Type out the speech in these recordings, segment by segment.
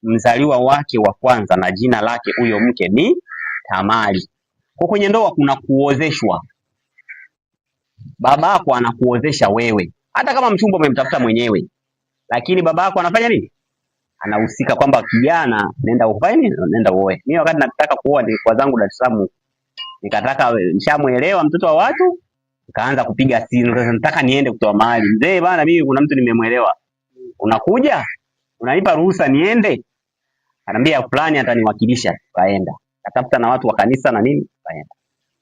mzaliwa wake wa kwanza na jina lake huyo mke ni Tamari. Kwa kwenye ndoa kuna kuozeshwa. Babako anakuozesha wewe. Hata kama mchumba umemtafuta mwenyewe. Lakini babako anafanya nini? Anahusika kwamba kijana nenda ufanye nini? Nenda uoe. Mimi wakati nataka kuoa nilikuwa zangu Dar es Salaam. Nikataka nishamuelewa mtoto wa watu, nikaanza kupiga simu. Nataka niende kutoa mahali. Mzee bana, mimi kuna mtu nimemuelewa. Unakuja? Unanipa ruhusa niende? Anambia fulani ataniwakilisha, kaenda. Katafuta na watu wa kanisa na nini, kaenda.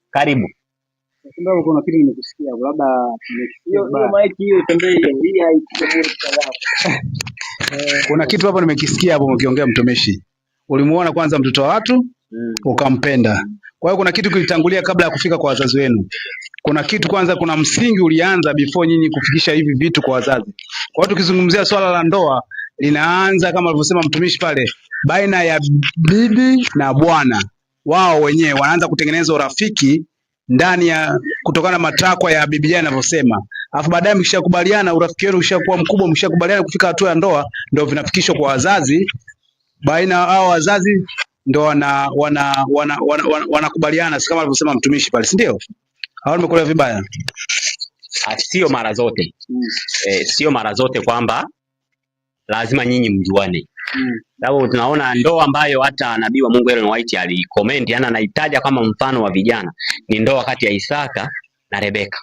Karibu. Ndio kuna kitu nimekusikia, labda hiyo mic hiyo tembei hii haikuwa. Kuna kitu hapo nimekisikia hapo mkiongea mtumishi. Ulimuona kwanza mtoto wa watu, ukampenda. Kwa hiyo kuna kitu kilitangulia kabla ya kufika kwa wazazi wenu. Kuna kitu kwanza, kuna msingi ulianza before nyinyi kufikisha hivi vitu kwa wazazi. Kwa hiyo tukizungumzia swala la ndoa, linaanza kama alivyosema mtumishi pale, baina ya bibi na bwana. Wao wenyewe wanaanza kutengeneza urafiki ndani ya kutokana na matakwa ya Biblia inavyosema. Alafu baadaye mkishakubaliana, urafiki wenu ushakuwa mkubwa, mkishakubaliana kufika hatua ya ndoa, ndio vinafikishwa kwa wazazi. Baina hao wazazi ndio wanakubaliana, si kama alivyosema mtumishi pale, si ndio? Hao nimekuelewa vibaya? Sio mara zote. Sio mara zote kwamba lazima nyinyi mjuane. Sababu tunaona ndoa ambayo hata nabii wa Mungu Ellen White alicomment, yani anaitaja kama mfano wa vijana, ni ndoa kati ya Isaka na Rebeka.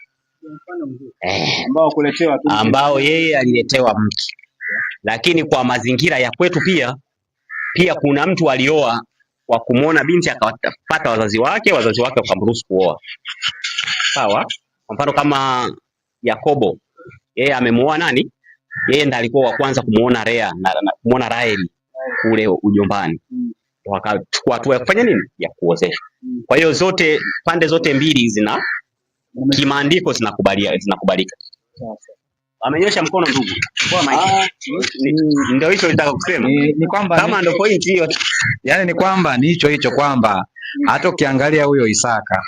Ambao yeye aliletewa mke. Lakini kwa mazingira ya kwetu pia kuna mtu alioa wa kumuona binti akawapata wazazi wake wakamruhusu kuoa. Sawa? Kwa mfano kama Yakobo, yeye amemuoa nani? Yeye ndiye alikuwa wa kwanza kumuona Lea na kumuona Raheli kule ujombani. Wakachukua hatua ya kufanya nini? Ya kuozesha. Kwa hiyo pande zote mbili kimaandiko zinakubalika. Amenyosha mkono ndugu. Kwa maana ndio hicho nitaka kusema. Ni kwamba kama ndio point hiyo. Yaani ni kwamba ni hicho kwamba hata ukiangalia huyo Isaka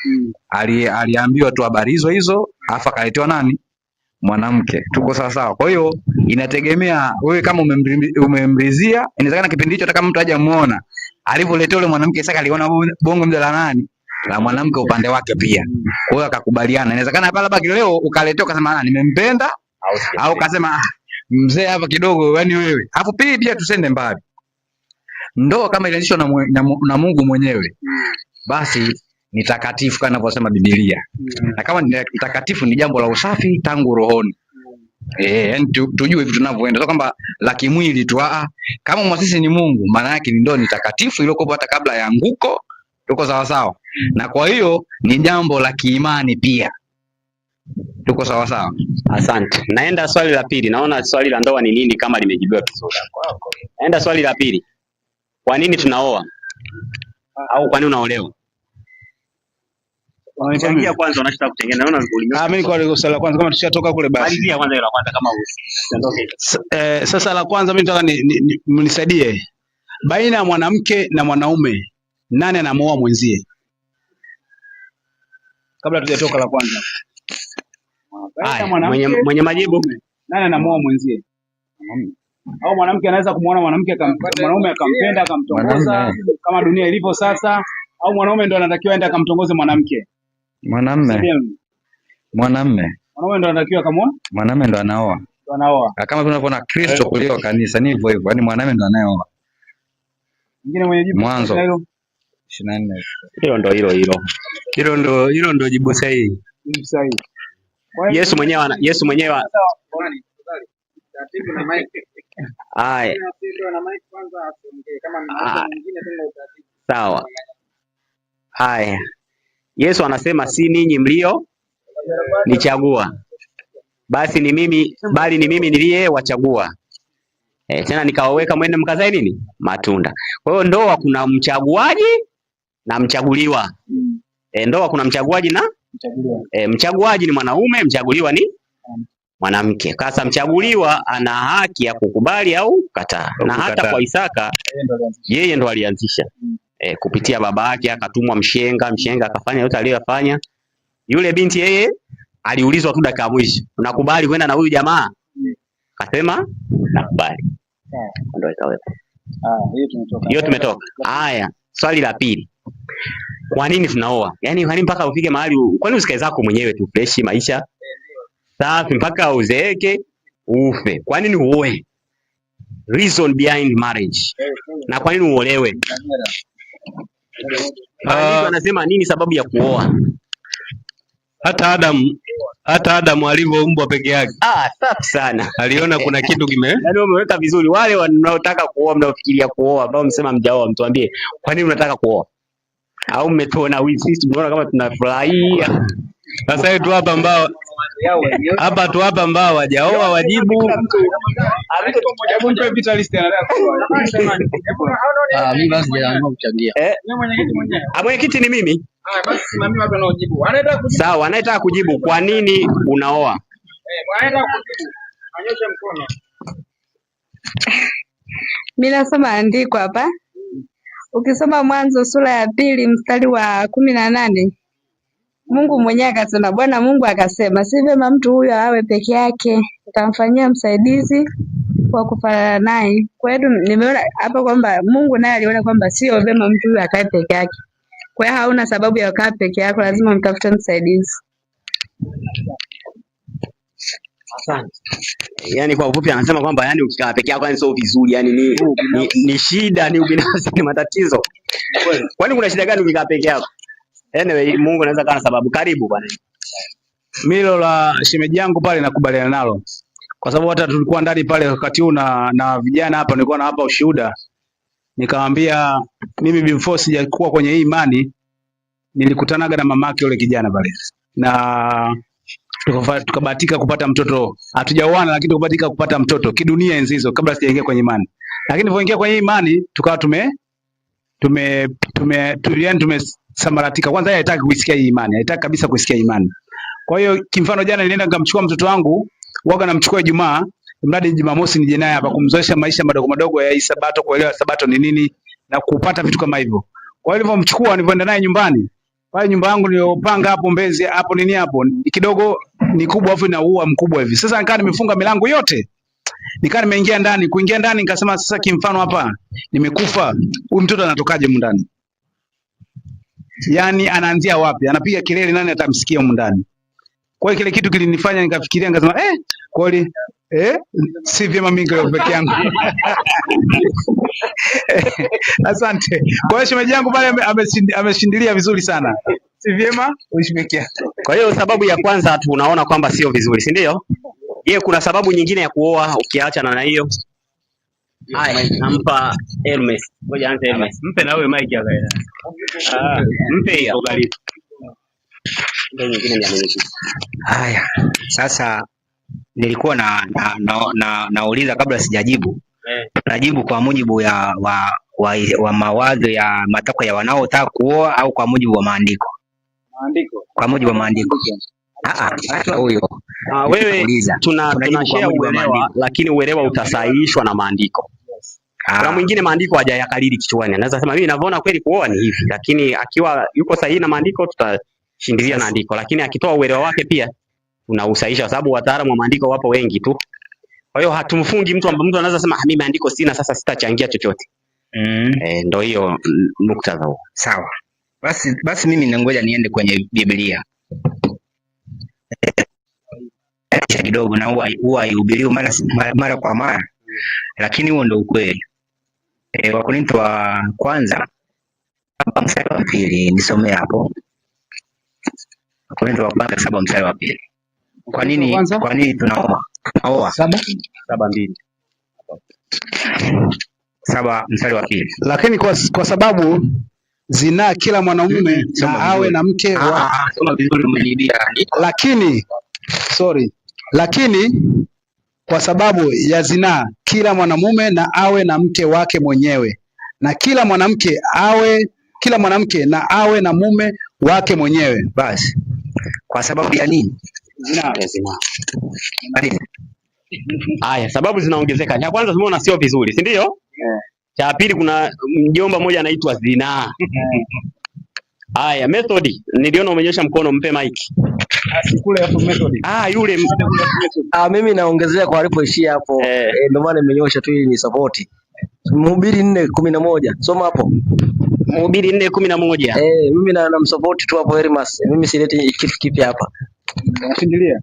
aliambiwa tu habari hizo afa akaletewa nani? Mwanamke. Tuko sawa sawa. Kwa hiyo inategemea wewe kama umemrizia, inawezekana kipindi hicho hata kama mtu hajamuona, alivyoletewa yule mwanamke Isaka aliona bongo mdala nani? La mwanamke upande wake pia. Kwa hiyo akakubaliana. Inawezekana hapa labda leo ukaletewa ukasema nimempenda au kasema mzee hapa kidogo yani wewe. Hapo pia tusende mbali. Ndoa kama ilianzishwa na Mungu mwenyewe, basi ni takatifu kama inavyosema Biblia. Na kama ni takatifu ni jambo la usafi tangu rohoni. Yani tujue vitu tunavyoenda. Sio kwamba la kimwili tu. Kama mwasisi ni Mungu, maana yake ndio ni takatifu iliyokuwa hata kabla ya anguko. Tuko sawa sawa. Na kwa hiyo ni jambo la kiimani pia. Tuko sawa sawa. Asante. Naenda swali la pili. Naona swali la ndoa ni nini kama limejibiwa vizuri. Naenda swali la pili. Kwa nini tunaoa? Au kwa nini unaolewa? Wanachangia kwanza unataka kutengeneza. Naona ulinyosha. Mimi kwa swali la kwanza kama tushatoka kule basi. Malizia kwanza ile la kwanza kama usiondoke. Sasa la kwanza mimi nataka mnisaidie. Baina ya mwanamke na mwanaume, nani anamuoa mwenzie? Kabla tujatoka la kwanza. Mwenye majibu. Nani anamuoa mwenzie? Au mwanamke anaweza kumuona mwanaume akampenda akamtongoza kama dunia ilivyo sasa, au mwanaume ndo anatakiwa aende akamtongoze mwanamke? Mwanamume ndo anatakiwa kama mwanamume ndo anaoa. Kama tunavyoona Kristo kulio kanisa ni hivyo hivyo, yani mwanamume ndo anayeoa. Mwingine mwenye jibu Mwanzo 24. Hilo ndo jibu sahihi. Yesu mwenyewe sawa. Haya. Yesu anasema si ninyi mlio nichagua, bali ni mimi niliyewachagua. Tena nikawaweka mwende mkazae nini? Matunda. Kwa hiyo ndoa kuna mchaguaji na mchaguliwa. Ndoa kuna mchaguaji na mchaguaji ni mwanaume, mchaguliwa ni mwanamke. Sasa mchaguliwa ana haki ya kukubali au kukataa. Na hata kwa Isaka yeye ndo alianzisha. Kupitia baba yake akatumwa mshenga akafanya yote aliyofanya. Yule binti yeye aliulizwa tu dakika mwisho, unakubali kwenda na huyu jamaa? Akasema nakubali. Ndio ikawepo. Hiyo tumetoka. Haya, swali la pili. Kwa nini tunaoa? Yaani kwa nini mpaka ufike mahali kwani usikae zako mwenyewe tu fresh maisha? Safi mpaka uzeeke ufe. Kwa nini uoe? Reason behind marriage. Na kwa nini uolewe? Maandiko anasema nini sababu ya kuoa? Hata Adamu alivyoumbwa peke yake. Safi sana. Aliona kuna kitu yaani umeweka vizuri. Wale wanaotaka kuoa, mnaofikiria kuoa, ambao msema mjaoa, mtuambie kwa nini unataka kuoa? Au mmetuona wivu? Sisi tunaona kama tunafurahia. Sasa hivi tu hapa ambao wajaoa wajibu. Mimi basi sijaamua kuchangia. Mwenyekiti ni mimi. Basi simamia watu wanaojibu. Sawa, anayetaka kujibu kwa nini unaoa? Anayetaka kujibu. Anyosha mkono. Mimi nasoma andiko hapa. Ukisoma Mwanzo sura ya 2 mstari wa 18. Mungu mwenyewe akasema, Bwana Mungu akasema, si vyema mtu huyo awe peke yake, nitamfanyia msaidizi wa kufanana naye. Kwa hiyo nimeona hapa kwamba Mungu naye aliona kwamba sio vyema mtu huyo akae peke yake. Kwa hiyo hauna sababu ya kukaa peke yako, lazima mtafute msaidizi. Asante. Yaani kwa ufupi anasema kwamba yani ukikaa peke yako yani sio vizuri, yani ni shida, ni ubinafsi, ni matatizo. Kwani kuna shida gani ukikaa peke yako? Anyway, Mungu anaweza kana sababu. Karibu bwana. Milo la shemeji yangu pale nakubaliana nalo. Kwa sababu hata tulikuwa ndani pale wakati huu na vijana hapa, nilikuwa na hapa ushuhuda. Nikamwambia mimi before sijakuwa kwenye hii imani nilikutanaga na mamake yule kijana pale. Na tukabahatika kupata mtoto. Hatujaoana lakini tukabahatika kupata mtoto kidunia enzi hizo kabla sijaingia kwenye imani. Lakini nilipoingia kwenye imani tukawa tumesambaratika. Kwanza yeye hataki kuisikia hii imani, hataki kabisa kuisikia imani. Kwa hiyo kimfano jana nilienda nikamchukua mtoto wangu, waga namchukua Ijumaa, mradi Jumamosi nije naye hapa kumzoesha maisha madogo madogo ya Sabato, kuelewa Sabato ni nini na kupata vitu kama hivyo. Kwa hiyo nilipomchukua nilipoenda naye nyumbani, pale nyumba yangu niliyopanga hapo Mbezi hapo nini hapo, kidogo ni kubwa afu ina ua mkubwa hivi. Sasa nikaa nimefunga milango yote. Nikaa nimeingia ndani, kuingia ndani nikasema sasa kimfano hapa nimekufa, huyu mtoto anatokaje humu ndani? Yaani anaanzia wapi? Anapiga kelele, nani atamsikia humu ndani? Kwa hiyo kile kitu kilinifanya nikafikiria nikasema kweli si vyema mimi ndio peke yangu. Asante. Kwa hiyo shemeji yangu pale ameshindilia vizuri sana. Si vyema uishi peke yako. Kwa hiyo sababu ya kwanza tunaona kwamba sio vizuri, si ndio? Je, kuna sababu nyingine ya kuoa ukiacha na hiyo? Haya, nampa Hermes. Ngoja anze Hermes. Mpe na wewe mic hapa. Mpe hiyo karibu. Ndio nyingine ni ameniki. Haya, sasa nilikuwa nauliza kabla sijajibu. Najibu kwa mujibu wa mawazo ya matakwa ya wanaotaka kuoa au kwa mujibu wa maandiko? Maandiko. Kwa mujibu wa maandiko. Hata huyo. Wewe tunashare uelewa, lakini uelewa utasahihishwa na maandiko. Kuna mwingine maandiko hajayakalili kichwani. Anaweza sema mimi ninavyoona kweli kuoa ni hivi, lakini akiwa yuko sahihi na maandiko tutashindilia na andiko, lakini akitoa uelewa wake pia tunausahihisha, kwa sababu wataalamu wa maandiko wapo wengi tu. Kwa hiyo hatumfungi mtu ambaye mtu anaweza sema mimi maandiko sina, sasa sitachangia chochote. Ndio hiyo muktadha huo. Sawa. Basi mimi nangoja niende kwenye Biblia. Kidogo na huwa ihubiriwa mara kwa mara. Lakini huo ndio ukweli. Wakorintho wa kwanza mstari wa 2 nisomee hapo. Wakorintho wa kwanza 7 mstari wa 2. Kwa nini tunaoa? 7:2. 7 mstari wa 2. Lakini kwa sababu zinaa kila mwanamume na awe na mke wa soma vizuri umenibia. Lakini kwa sababu ya zinaa kila mwanamume na awe na mke wake mwenyewe, na kila mwanamke na awe na mume wake mwenyewe. Basi kwa sababu ya nini? Zinaa. Haya, sababu zinaongezeka. Ya kwanza tumeona sio vizuri, si ndio? Cha pili kuna mjomba mmoja anaitwa zinaa. Haya, method niliona umenyosha mkono, mpe mic. Kule hapo method. Yule mimi naongezea kwa alipoishia hapo. Ndio maana nimenyosha tu ili ni support. Mhubiri 4:11. Soma hapo. Mhubiri 4:11. Mimi namsupport tu hapo Hermas. Mimi sileti kitu kipi hapa. Nashindilia.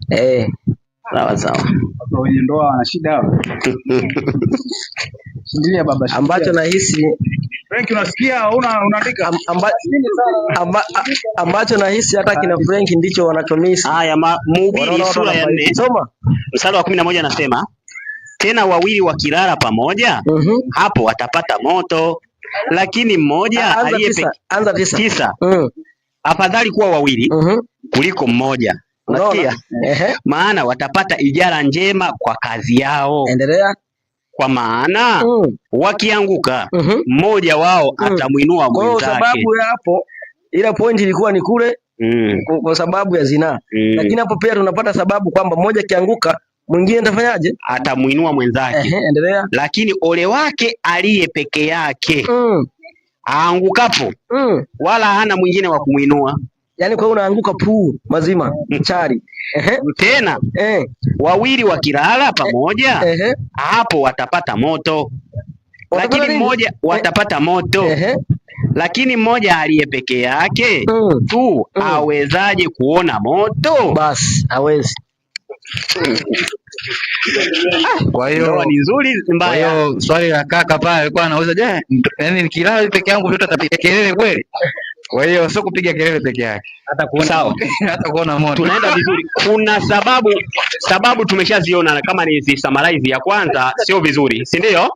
Sawa sawa. Watu wenye ndoa wana shida hao. Shindilia baba. Ambacho nahisi Frank, unasikia unaandika ambacho nahisi hata kina Frank ndicho wanachomisi. Haya, Mhubiri sura ya 4 soma mstari wa 11 anasema, tena wawili wakilala pamoja hapo watapata moto, lakini mmoja anza 9. Afadhali kuwa wawili kuliko mmoja. Unasikia? Maana watapata ijara njema kwa kazi yao. Endelea. Kwa maana wakianguka mmoja wao atamuinua mwenzake. Kwa sababu ya hapo, ila point ilikuwa ni kule kwa sababu ya zinaa. Lakini hapo pia tunapata sababu kwamba mmoja kianguka mwingine atafanyaje? Atamuinua mwenzake. Endelea. Lakini ole wake aliye peke yake aangukapo wala hana mwingine wa kumuinua. Yaani kwa unaanguka mazima mchari. Tena wawili wakilala pamoja hapo watapata moto, lakini mmoja watapata moto, lakini mmoja aliye peke yake tu awezaje kuona moto? Basi hawezi. Kwa hiyo ni nzuri mbaya. Kwa hiyo swali la kaka pale alikuwa anauliza, je, yani nikilala peke yangu mtoto atapiga kelele kweli? Kwa hiyo sio kupiga kelele peke yake, hata kuona sawa, hata kuona moto. Tunaenda vizuri. Kuna sababu tumeshaziona, kama ni summarize ya kwanza sio vizuri, si ndio?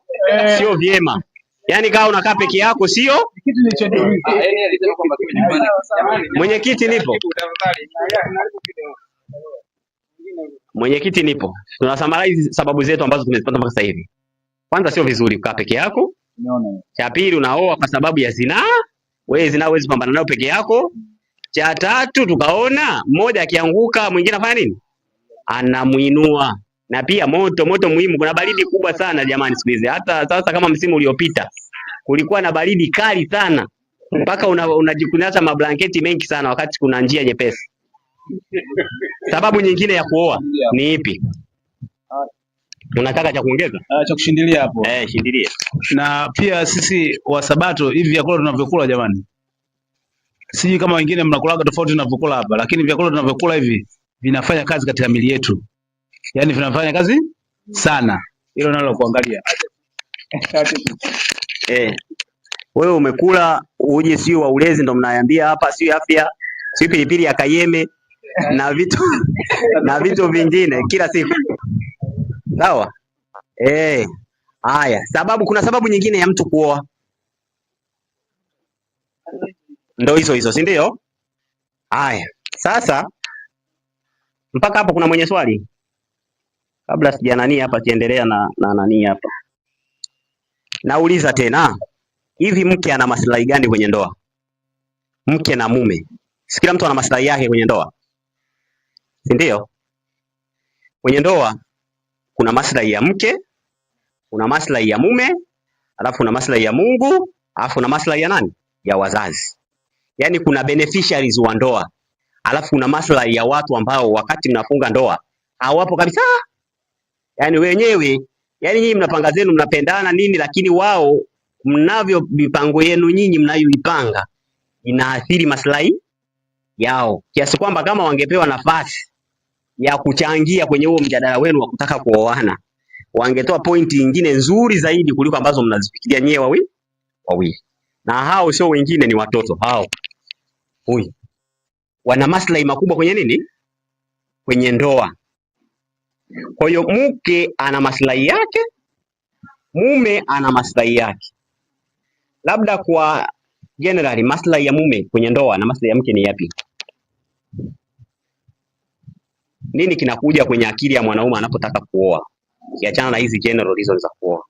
Sio vyema. Yaani kama unakaa peke yako sio kitu nilichojiuliza. Alisema kwamba mwenyekiti nipo. Mwenyekiti nipo. Tuna summarize sababu zetu ambazo tumezipata mpaka sasa hivi. Kwanza sio vizuri kukaa peke yako. Cha pili, unaoa kwa sababu ya zinaa. Wewe zinaa huwezi kupambana nayo peke yako. Cha tatu, tukaona mmoja akianguka mwingine afanya nini? Anamuinua. Na pia moto muhimu. Kuna baridi kubwa sana jamani siku hizi. Hata sasa kama msimu uliopita kulikuwa na baridi kali sana. Mpaka unajikunyata mablanketi mengi sana wakati kuna njia nyepesi. Sababu nyingine ya kuoa ni ipi? Unataka cha kuongeza? Cha kushindilia hapo. Shindilia. Na pia sisi wa Sabato hivi vyakula tunavyokula jamani, sijui kama wengine mnakulaga tofauti tunavyokula hapa, lakini vyakula tunavyokula hivi vinafanya kazi katika miili yetu, yaani vinafanya kazi sana. Hilo nalo kuangalia. Wewe umekula uje sio wa ulezi ndo mnaambia hapa, sio afya, sio pilipili ya Kayeme na vitu vingine kila siku. Sawa? Haya, kuna sababu nyingine ya mtu kuoa. Ndio hizo, si ndio? Haya, sasa mpaka hapo kuna mwenye swali? Kabla sijanani hapa kiendelea na nani hapa. Nauliza tena, hivi mke ana maslahi gani kwenye ndoa? Mke na mume. Si kila mtu ana maslahi yake kwenye ndoa. Si ndio? Kwenye ndoa kuna maslahi ya mke, kuna maslahi ya mume, alafu kuna maslahi ya Mungu, alafu kuna maslahi ya nani? Ya wazazi. Yaani kuna beneficiaries wa ndoa. Alafu kuna maslahi ya watu ambao wakati mnafunga ndoa hawapo kabisa. Yaani wenyewe, yaani nyinyi mnapanga zenu, mnapendana nini, lakini wao mnavyo mipango yenu nyinyi mnayoipanga inaathiri maslahi yao. Kiasi kwamba kama wangepewa nafasi ya kuchangia kwenye huo mjadala wenu wa kutaka kuoana, wangetoa pointi nyingine nzuri zaidi kuliko ambazo mnazifikiria nyewe wawili. Na hao sio wengine, ni watoto hao. Wana maslahi makubwa kwenye nini? Kwenye ndoa. Kwa hiyo mke ana maslahi yake, mume ana maslahi yake. Labda kwa generally maslahi ya mume kwenye ndoa na maslahi ya mke ni yapi? Nini kinakuja kwenye akili ya mwanaume anapotaka kuoa? Kiachana na hizi general reasons za kuoa.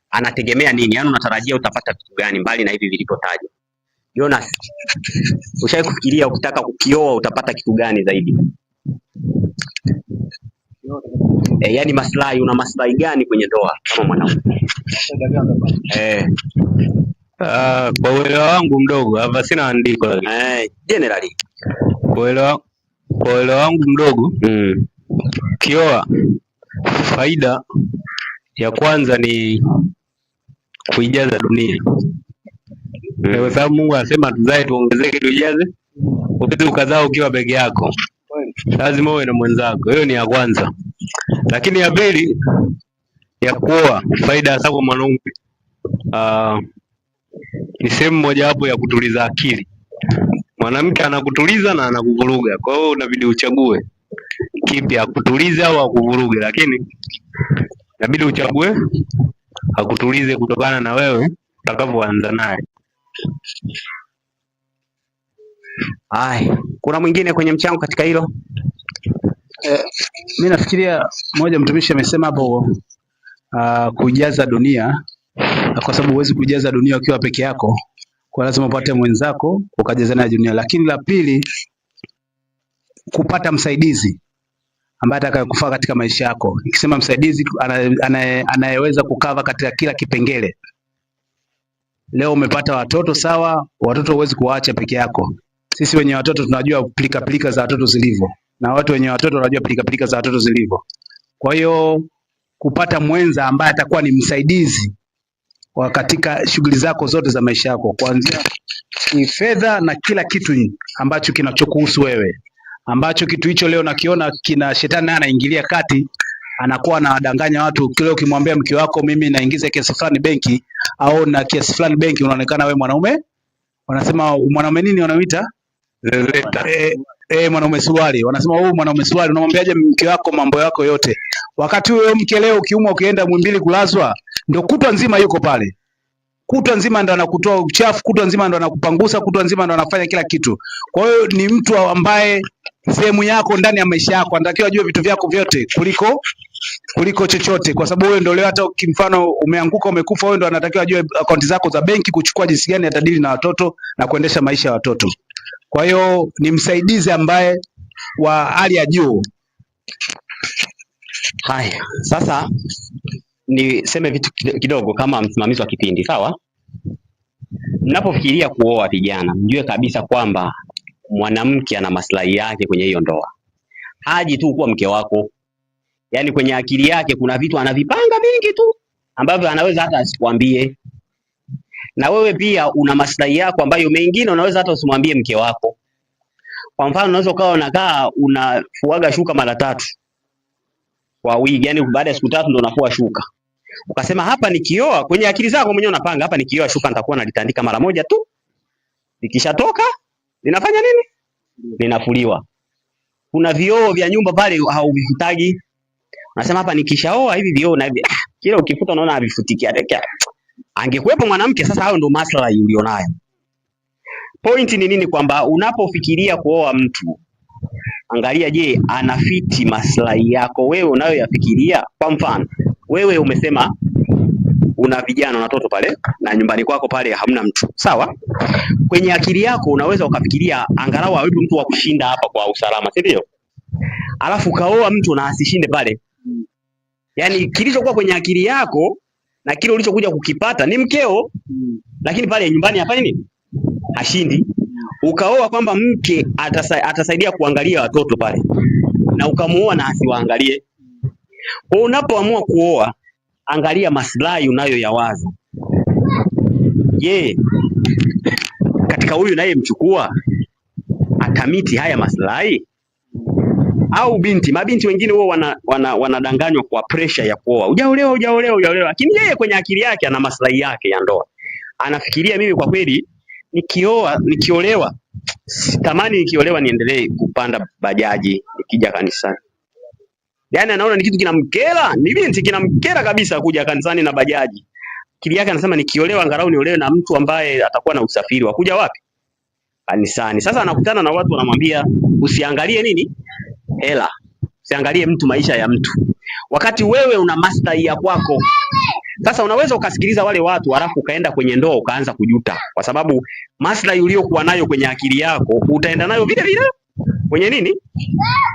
Anategemea nini? Yaani unatarajia utapata kitu gani mbali na hivi vilivyotajwa? Jonas, ushawahi kufikiria ukitaka kukioa utapata kitu gani zaidi? Yaani maslahi, una maslahi gani kwenye ndoa kama mwanaume? Kwa uelewa wangu mdogo, hapa sina andiko. Generally. Kwa uelewa wangu mdogo, kioa, faida ya kwanza ni kuijaza dunia. Kwa sababu Mungu anasema tuzae tuongezeke tuijaze. Ukitaka ukazaa ukiwa peke yako, lazima uwe na mwenzako. Hiyo ni ya kwanza. Lakini ya pili, ya kuoa, faida za kwa mwanaume. Ni sehemu moja wapo ya kutuliza akili. Mwanamke anakutuliza na anakuvuruga. Kwa hiyo unabidi uchague kipi, akutulize au akuvuruge, lakini inabidi uchague akutulize kutokana na wewe utakavyoanza naye. Kuna mwingine kwenye mchango katika hilo? Mimi nafikiria moja, mtumishi amesema hapo kujaza dunia, kwa sababu huwezi kujaza dunia ukiwa peke yako, kwa lazima upate mwenzako ukajaza naye dunia. Lakini la pili, kupata msaidizi ambaye atakayekufaa katika maisha yako. Nikisema msaidizi, anayeweza kukava katika kila kipengele. Leo umepata watoto, sawa, watoto huwezi kuwaacha peke yako. Sisi wenye watoto tunajua pilika za watoto zilivyo, na watu wenye watoto wanajua pilika za watoto zilivyo. Kwa hiyo kupata mwenza ambaye atakuwa ni msaidizi wa katika shughuli zako zote za maisha yako, kuanzia fedha na kila kitu ambacho kinachokuhusu wewe, ambacho kitu hicho leo nakiona kina shetani anaingilia kati, anakuwa anadanganya watu. Kile ukimwambia mke wako mimi naingiza kiasi fulani benki au na kiasi fulani benki, unaonekana wewe mwanaume, wanasema mwanaume nini wanaoita mwanaume suruali. Wanasema wewe mwanaume suruali, unamwambiaje mke wako mambo yako yote, wakati huyo mke leo ukiumwa ukienda Muhimbili kulazwa, ndio kutwa nzima yuko pale, kutwa nzima ndo anakutoa uchafu, kutwa nzima ndo anakupangusa, kutwa nzima ndo anafanya kila kitu. Kwa hiyo ni mtu ambaye sehemu yako ndani ya maisha yako, anatakiwa ajue vitu vyako vyote kuliko chochote, kwa sababu wewe ndio leo hata kimfano umeanguka umekufa, wewe ndio anatakiwa ajue akaunti zako za benki, kuchukua jinsi gani atadili na watoto na kuendesha maisha ya watoto. Kwa hiyo ni msaidizi ambaye wa hali ya juu. Haya, sasa niseme vitu kidogo kama msimamizi wa kipindi, sawa? Mnapofikiria kuoa vijana, mjue kabisa kwamba mwanamke ana maslahi yake kwenye hiyo ndoa. Haji tu kuwa mke wako. Yaani kwenye akili yake kuna vitu anavipanga vingi tu ambavyo anaweza hata asikwambie. Na wewe pia una maslahi yako ambayo mengine unaweza hata usimwambie mke wako. Kwa mfano unaweza ukawa unakaa unafuaga shuka mara 3 kwa wiki, yani baada ya siku 3 ndio unafua shuka. Ukasema hapa nikioa, kwenye akili zako mwenyewe unapanga hapa nikioa shuka nitakuwa nalitandika mara moja tu. Nikishatoka linafanya nini? Linafuliwa. Kuna vioo vya nyumba pale hauvifutagi. Unasema hapa nikishaoa hivi vioo na hivi kila ukifuta unaona havifutiki. Angekuwepo mwanamke sasa, hayo ndio maslahi ulionayo. Point ni nini? Kwamba unapofikiria kuoa mtu, angalia, je, anafiti maslahi yako wewe unayoyafikiria? Kwa mfano, wewe umesema una vijana na watoto pale na nyumbani kwako pale hamna mtu. Sawa? Kwenye akili yako unaweza ukafikiria angalau awepo mtu wa kushinda hapa kwa usalama, si ndio? Alafu kaoa mtu na asishinde pale. Yaani kilichokuwa kwenye akili yako na kile ulichokuja kukipata ni mkeo, lakini pale nyumbani hafanye nini? Hashindi. Ukaoa kwamba mke atasaidia kuangalia watoto pale, na ukamuoa na asiwaangalie. Kwa unapoamua kuoa, angalia maslahi unayoyawaza. Je, katika huyu naye mchukua atamiti haya maslahi? Au mabinti wengine wao wanadanganywa kwa pressure ya kuoa. Hujaolewa, lakini yeye kwenye akili yake ana maslahi yake ya ndoa. Anafikiria mimi kwa kweli nikiolewa, sitamani nikiolewa niendelee kupanda bajaji nikija kanisani. Yaani anaona ni kitu kinamkera, ni binti kinamkera kabisa kuja kanisani na bajaji. Akili yake anasema nikiolewa angalau niolewe na mtu ambaye atakuwa na usafiri wa kuja wapi? Kanisani. Sasa anakutana na watu wanamwambia usiangalie nini? Hela. Usiangalie mtu, maisha ya mtu. Wakati wewe una maslahi ya kwako. Sasa unaweza ukasikiliza wale watu halafu ukaenda kwenye ndoa ukaanza kujuta, kwa sababu maslahi uliyokuwa nayo kwenye akili yako utaenda nayo vile vile kwenye nini?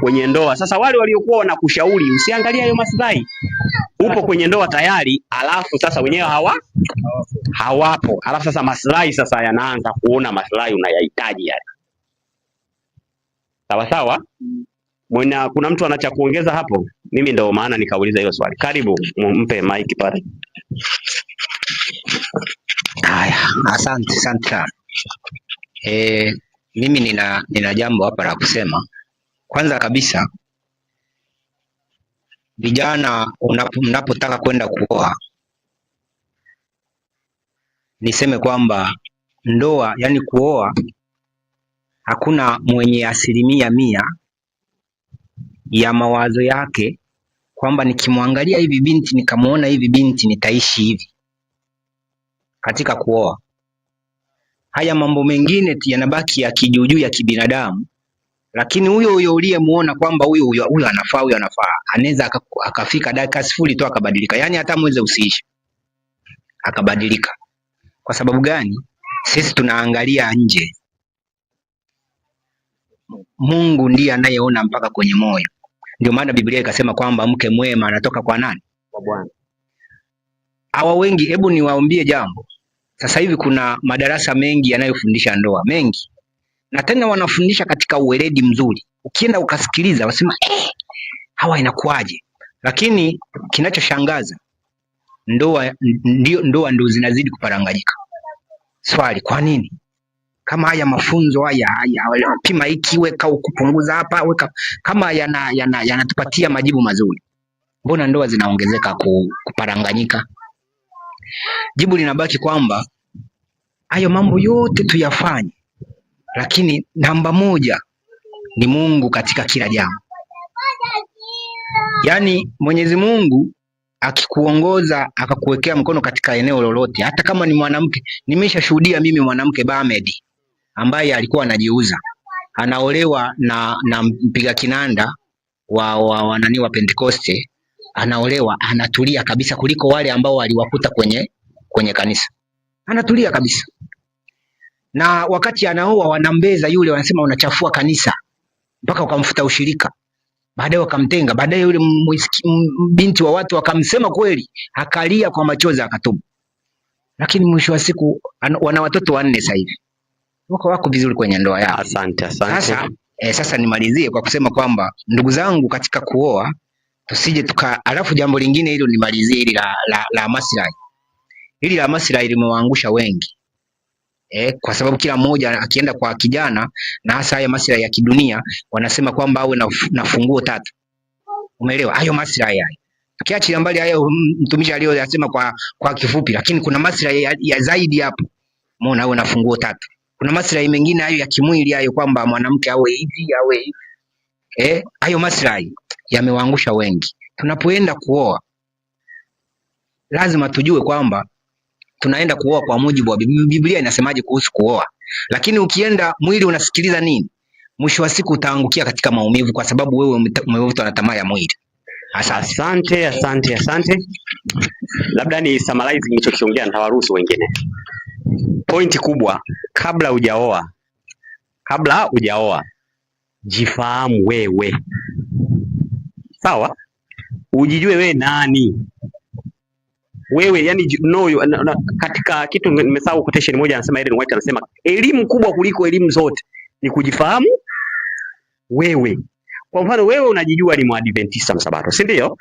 Kwenye ndoa. Sasa wale waliokuwa wanakushauri usiangalie hayo maslahi, upo kwenye ndoa tayari, alafu sasa wenyewe hawapo. Alafu sasa maslahi sasa yanaanza kuona maslahi unayahitaji yale. Sawa sawa? Kuna mtu anacha kuongeza hapo? Mimi ndio maana nikauliza hiyo swali. Karibu, mpe mic pale. Asante sana. Mimi nina jambo hapa la kusema. Kwanza kabisa, vijana mnapotaka kwenda kuoa, niseme kwamba ndoa, yani kuoa, hakuna mwenye 100% ya mawazo yake kwamba nikimwangalia hivi binti, nikamuona hivi binti, nitaishi hivi katika kuoa. Haya mambo mengine yanabaki ya kijuujuu ya kibinadamu, lakini huyo uliyemuona kwamba huyo anafaa, anaweza akafika dakika 0 tu akabadilika, yani hata mwezi usiishi akabadilika. Kwa sababu gani? Sisi tunaangalia nje, Mungu ndiye anayeona mpaka kwenye moyo. Ndio maana Biblia ikasema kwamba mke mwema anatoka kwa nani? Kwa Bwana. Hawa wengi, hebu niwaambie jambo. Sasa hivi kuna madarasa mengi yanayofundisha ndoa, mengi. Na tena wanafundisha katika uweledi mzuri. Ukienda ukasikiliza wasema hawa inakuaje? Lakini kinachoshangaza, ndoa ndio zinazidi kuparanganyika. Swali, kwa nini? Kama haya mafunzo haya pima hiki, weka kupunguza hapa, weka, kama yanatupatia majibu mazuri, mbona ndoa zinaongezeka kuparanganyika? Jibu linabaki kwamba hayo mambo yote tuyafanye, lakini namba moja ni Mungu katika kila jambo. Yaani Mwenyezi Mungu akikuongoza akakuwekea mkono katika eneo lolote, hata kama ni mwanamke. Nimeshashuhudia mimi mwanamke Bamed ambaye alikuwa anajiuza, anaolewa na mpiga kinanda wa Pentecoste, anaolewa, anatulia kabisa kuliko wale ambao waliwakuta kwenye kanisa. Anatulia kabisa. Na wakati anaoa wanambeza yule, wanasema unachafua kanisa, mpaka wakamfuta ushirika. Baadaye wakamtenga, baadaye yule binti wa watu wakamsema kweli, akalia kwa machozi akatubu. Lakini mwisho wa siku wana watoto 4 sasa hivi. Wako vizuri kwenye ndoa yao. Asante. Sasa nimalizie kwa kusema kwamba ndugu zangu, katika kuoa tusije alafu jambo lingine hilo nimalizie hili la maslahi. Hili la maslahi limewaangusha wengi. Kwa sababu kila mmoja akienda kwa kijana, na hasa haya maslahi ya kidunia, wanasema kwamba awe na funguo 3. Umeelewa? Hayo maslahi haya. Tukiachilia mbali haya mtumishi aliyosema kwa kifupi, lakini kuna maslahi ya zaidi hapo. Umeona, awe na funguo 3. Kuna maslahi mengine hayo ya kimwili hayo, kwamba mwanamke awe hivi awe hivi. Hayo maslahi yamewaangusha wengi. Tunapoenda kuoa lazima tujue kwamba tunaenda kuoa kwa mujibu wa Biblia inasemaje kuhusu kuoa. Lakini ukienda mwili unasikiliza nini, mwisho wa siku utaangukia katika maumivu, kwa sababu wewe umevutwa na tamaa ya mwili. Asante. Labda ni summarize nilichokiongea, nitawaruhusu wengine. Pointi kubwa, kabla hujaoa jifahamu wewe. Sawa? Ujijue wewe nani. Wewe yani katika kitu nimesahau quotation moja, anasema Ellen White, anasema elimu kubwa kuliko elimu zote ni kujifahamu wewe. Kwa mfano, wewe unajijua ni Mwadventista Msabato, si ndio?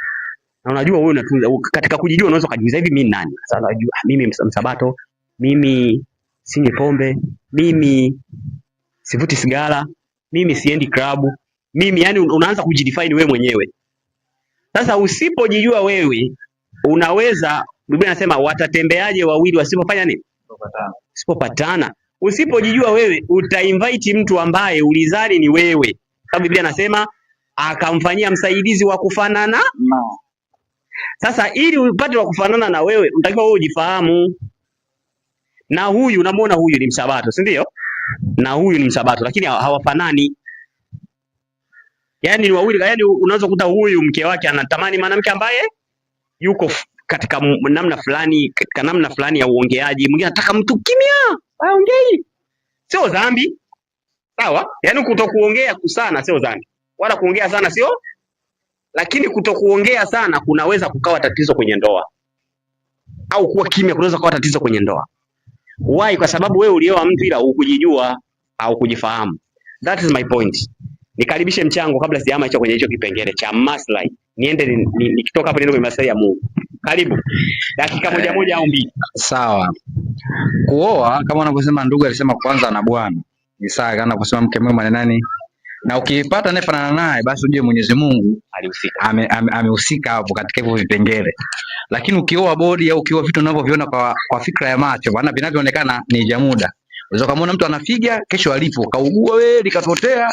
Na unajua wewe katika kujijua unaweza kujiuliza, hivi mimi nani? Sasa unajua mimi Msabato, mimi sinywi pombe, mimi sivuti sigara, mimi siendi klabu, mimi, yani unaanza kujidefine wewe mwenyewe. Sasa usipojijua wewe, unaweza, Biblia inasema watatembeaje wawili wasipofanya nini? Usipopatana. Usipojijua wewe, utainvite mtu ambaye ulizani ni wewe. Sababu Biblia inasema akamfanyia msaidizi wa kufanana nao. Sasa ili upate wa kufanana na wewe, unatakiwa wewe ujifahamu. Na huyu unamuona, huyu ni Msabato, si ndio? Na huyu ni Msabato, lakini hawafanani. Yaani ni wawili, yaani unaweza kukuta huyu mke wake anatamani mwanamke ambaye yuko katika namna fulani ya uongeaji, mwingine anataka mtu kimya, aongei. Sio dhambi. Sawa? Yaani kutokuongea sana sio dhambi, wala kuongea sana sio, lakini kutokuongea sana kunaweza kukawa tatizo kwenye ndoa, au kuwa kimya kunaweza kuwa tatizo kwenye ndoa. Why? Kwa sababu wewe ulioa mtu ila hukujijua au kujifahamu. That is my point. Nikaribishe mchango kabla sijama hicho kwenye hicho kipengele cha maslahi. niende nikitoka hapo niende kwenye maslahi ya Mungu. Karibu. Dakika moja au mbili. Sawa. Kuoa kama wanavyosema ndugu alisema kwanza na bwana. Ni sawa kana kusema mke mwema ni nani? Na ukipata anayefanana naye basi ujue Mwenyezi Mungu alihusika. Amehusika hapo katika hivyo vipengele. Lakini ukioa bodi au ukioa vitu unavyoviona kwa fikra ya macho, maana vinavyoonekana ni jamuda. Unaweza kumuona mtu anafiga kesho alipo kaugua wewe likapotea.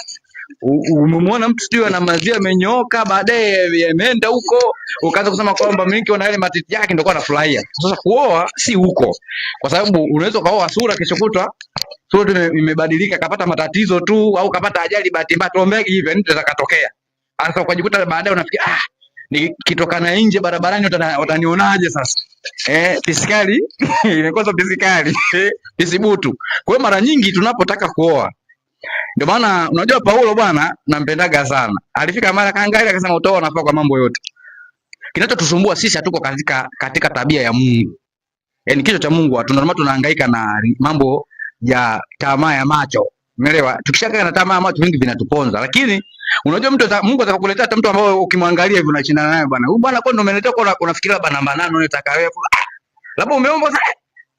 Umemwona mtu sio ana maziwa amenyooka baadaye yameenda huko ukaanza kusema kwamba mimi nikiona ile matiti yake ndio kwa nafurahia. Sasa kuoa si huko. Kwa sababu unaweza kaoa sura kesho kutwa sura imebadilika kapata matatizo tu au kapata ajali bahati mbaya tuombeki hivi ndio itakatokea. Sasa ukajikuta baadaye unafikia nikitoka na nje barabarani watanionaje sasa? Fiskali imekosa fiskali. Isibutu. Kwa hiyo mara nyingi tunapotaka kuoa ndio maana unajua Paulo bwana nampendaga sana. Alifika mara kaangalia akasema utaoa nafaa kwa mambo yote. Kinachotusumbua sisi hatuko katika tabia ya Mungu. Yaani kicho cha Mungu watu ndio tunahangaika na mambo ya tamaa ya macho. Umeelewa? Tukishakaa na tamaa ya macho vingi vinatuponza. Lakini unajua Mungu atakuletea hata mtu ambaye ukimwangalia hivi unashindana naye bwana. Huyu bwana kwa ndio umeletea kwa unafikiria bana banano unataka wewe. Labda umeomba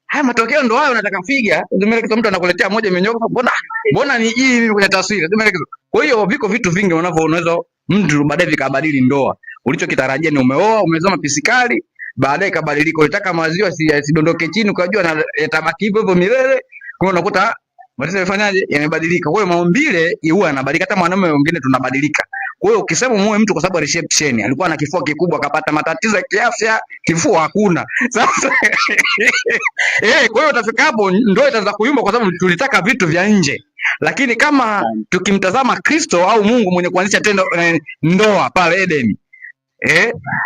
haya matokeo ndo hayo unataka figa. Ndio mtu anakuletea moja imenyoka. Mbona ni hii mimi kwenye taswira. Kwa hiyo viko vitu vingi unaweza mtu baadaye vikabadili ndoa. Ulichokitarajia ni umeoa, umezama pisikali, baadaye kabadilika. Unataka maziwa sidondoke chini ukajua na yatabaki hivyo milele. Kwa hiyo unakuta matatizo yafanyaje? Yamebadilika. Kwa hiyo maumbile huwa yanabadilika, hata mwanamume wengine tunabadilika. Kwa hiyo ukisema muoe mtu kwa sababu reception alikuwa na kifua kikubwa akapata matatizo ya kiafya, kifua hakuna. Sasa kwa hiyo utafika hapo ndoa itaanza kuyumba kwa sababu tulitaka vitu vya nje. Lakini kama tukimtazama Kristo au Mungu mwenye kuanzisha tendo ndoa pale Edeni,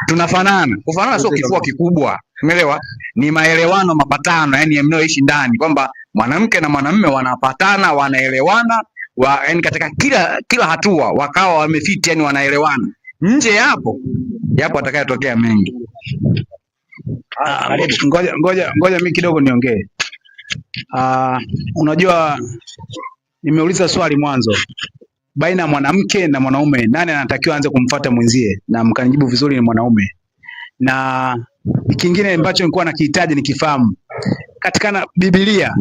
tunafanana. Kufanana sio kifua kikubwa. Umeelewa? Ni maelewano, mapatano, yani mnaoishi ndani kwamba mwanamke na mwanamume wanapatana, wanaelewana, yani katika kila hatua wakawa wamefiti, yani wanaelewana. Nje yapo atakayotokea mengi. Ngoja mimi kidogo niongee. Unajua nimeuliza swali mwanzo. Baina ya mwanamke na mwanaume nani anatakiwa aanze kumfuata mwenzie, na mkanijibu vizuri ni mwanaume. Na kingine ambacho nilikuwa nakihitaji nikifahamu, katika Biblia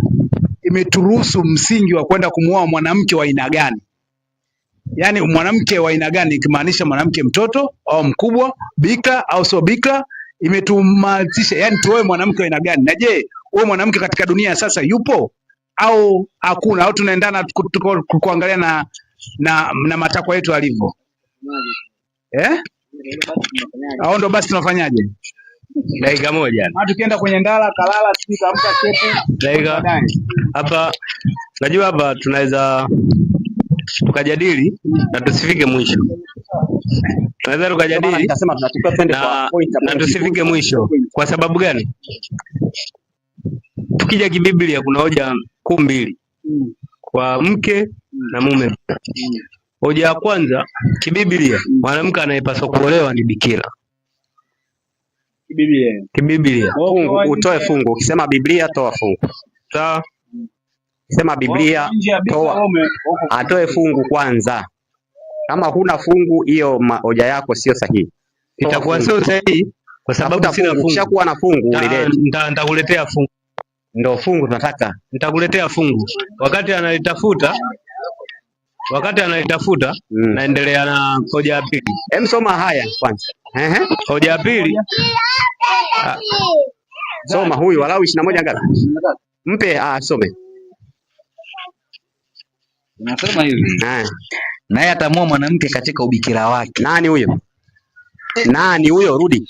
imeturuhusu msingi wa kwenda kumuoa mwanamke wa aina gani? Yaani mwanamke wa aina gani, ikimaanisha mwanamke mtoto au mkubwa, bikra au sio bikra, imetumaanisha yani tuoe mwanamke wa aina gani? Na je, huyo mwanamke katika dunia sasa yupo au hakuna, au tunaendana kuangalia na matakwa yetu alivyo? Au ndo basi tunafanyaje? Dakika moja. Tukienda kwenye ndala kalala tukamka kepu. Dakika. Hapa najua hapa tunaweza tukajadili na tusifike mwisho. Tunaweza tukajadili nikasema tunatakiwa twende kwa point na tusifike mwisho. Kwa sababu gani? Tukija kibiblia kuna hoja kuu mbili. Kwa mke na mume. Hoja ya kwanza kibiblia, mwanamke anayepaswa kuolewa ni bikira. Kibiblia. Fungu, utoe fungu. Ukisema Biblia toa fungu. Sawa? Sema Biblia toa. Atoe fungu kwanza. Kama huna fungu hiyo hoja yako sio sahihi. Itakuwa sio sahihi kwa sababu sina fungu. Ukishakuwa na fungu nitakuletea fungu. Ndio fungu tunataka. Nitakuletea fungu. Wakati analitafuta naendelea na hoja ya pili. Soma haya kwanza. Hoja ya pili. Soma huyu walau 21 ngapi? Mpe asome. Unasema hivi. Naye atamuoa mwanamke katika ubikira wake. Nani huyo? Nani huyo? Rudi.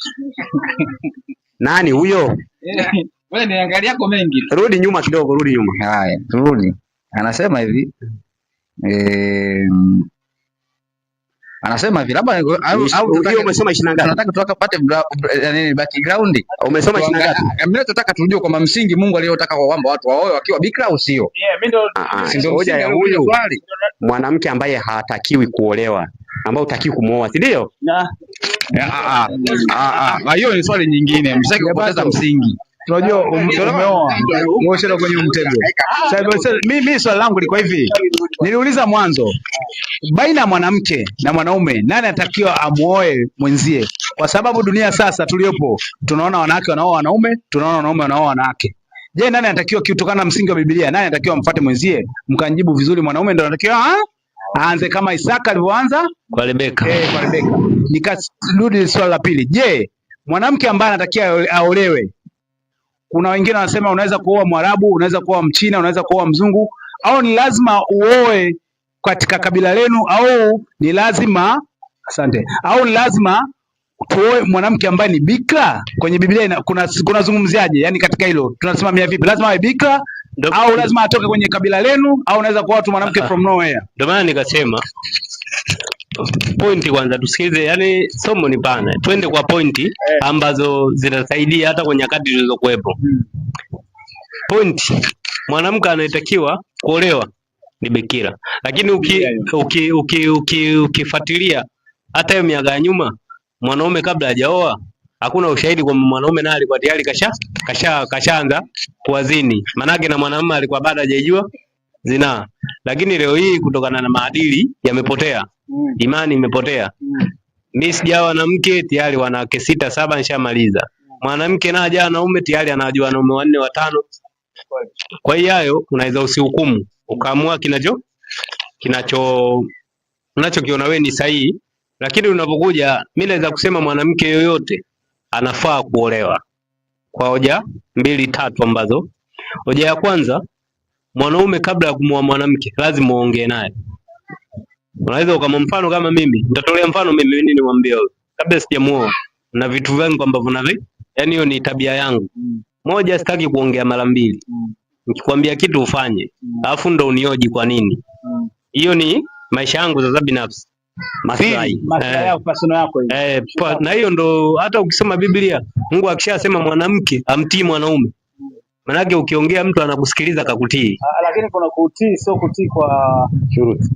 Nani huyo? Wewe niangalia yako mengi. Rudi nyuma kidogo, rudi nyuma. Haya, turudi. Anasema hivi. Anasema hivi labda au umesoma 20 ngapi? Nataka tukapate nini background. Umesoma 20 ngapi? Mimi nataka tujue kwamba msingi Mungu aliyotaka kwamba watu waoe wakiwa bikra au sio? Mimi ndio hoja ya huyu mwanamke ambaye hatakiwi kuolewa, ambao hutakiwi kumuoa, si ndio? Hiyo ni swali nyingine. Msitaki kupoteza msingi. Tunajua umeoa. Ngoja kwenye mtego. Sasa mimi swali langu liko hivi. Niliuliza mwanzo, baina ya mwanamke na mwanaume nani anatakiwa amuoe mwenzie? Kwa sababu dunia sasa tuliyopo tunaona wanawake wanaoa wanaume, tunaona wanaume wanaoa wanawake. Je, nani anatakiwa kutokana na msingi wa Biblia, nani anatakiwa amfuate mwenzie? Mkanjibu vizuri, mwanaume ndio anatakiwa aanze kama Isaka alivyoanza Kwa Rebeka. kwa Rebeka. Nikarudi swali la pili. Je, mwanamke ambaye anatakiwa aolewe, kuna wengine wanasema unaweza kuoa Mwarabu, unaweza kuoa Mchina, unaweza kuoa Mzungu, au ni lazima uoe katika kabila lenu, au ni lazima au ni lazima tuoe mwanamke ambaye ni bikra? Kwenye Biblia kuna zungumziaje? Yani katika hilo tunasimamia vipi? Lazima awe bikra au lazima atoke kwenye kabila lenu, au unaweza kuoa tu mwanamke from nowhere? Ndio maana nikasema pointi kwanza tusikize, yani somo ni pana, twende kwa pointi ambazo zitasaidia hata kwenye nyakati zilizokuwepo. Pointi, mwanamke anayetakiwa kuolewa ni bikira, lakini ukifuatilia hata hiyo miaka ya nyuma, mwanaume kabla hajaoa hakuna ushahidi kwamba mwanaume naye alikuwa tayari kashaanza kuwazini, manake na mwanamume alikuwa bado hajajua zinaa. Lakini leo hii kutokana na maadili yamepotea, imani imepotea. Mimi sijawa na mke tayari wanawake 6 7 nishamaliza. Mwanamke na haja wanaume tayari anajua wanaume 4 5. Kwa hiyo hayo unaweza usihukumu, ukaamua unachokiona wewe ni sahihi, lakini unapokuja, mimi naweza kusema mwanamke yoyote anafaa kuolewa kwa hoja 2 3 ambazo, hoja ya kwanza, mwanaume kabla ya kumuoa mwanamke lazima uongee naye. Unaweza kama mfano kama mimi, nitatolea mfano mimi nini nimwambie wewe kabla sijamuoa na vitu vyangu ambavyo yani hiyo ni tabia yangu. Moja, sitaki kuongea mara 2. Nikikwambia kitu ufanye, alafu ndo unioji kwa nini. Hiyo ni maisha yangu sasa binafsi. Maslahi yako, personal yako hiyo. Na hiyo ndo hata ukisoma Biblia, Mungu akishasema mwanamke amtii mwanaume, manake ukiongea mtu anakusikiliza akakutii. Lakini kuna kutii, sio kutii kwa shuruti.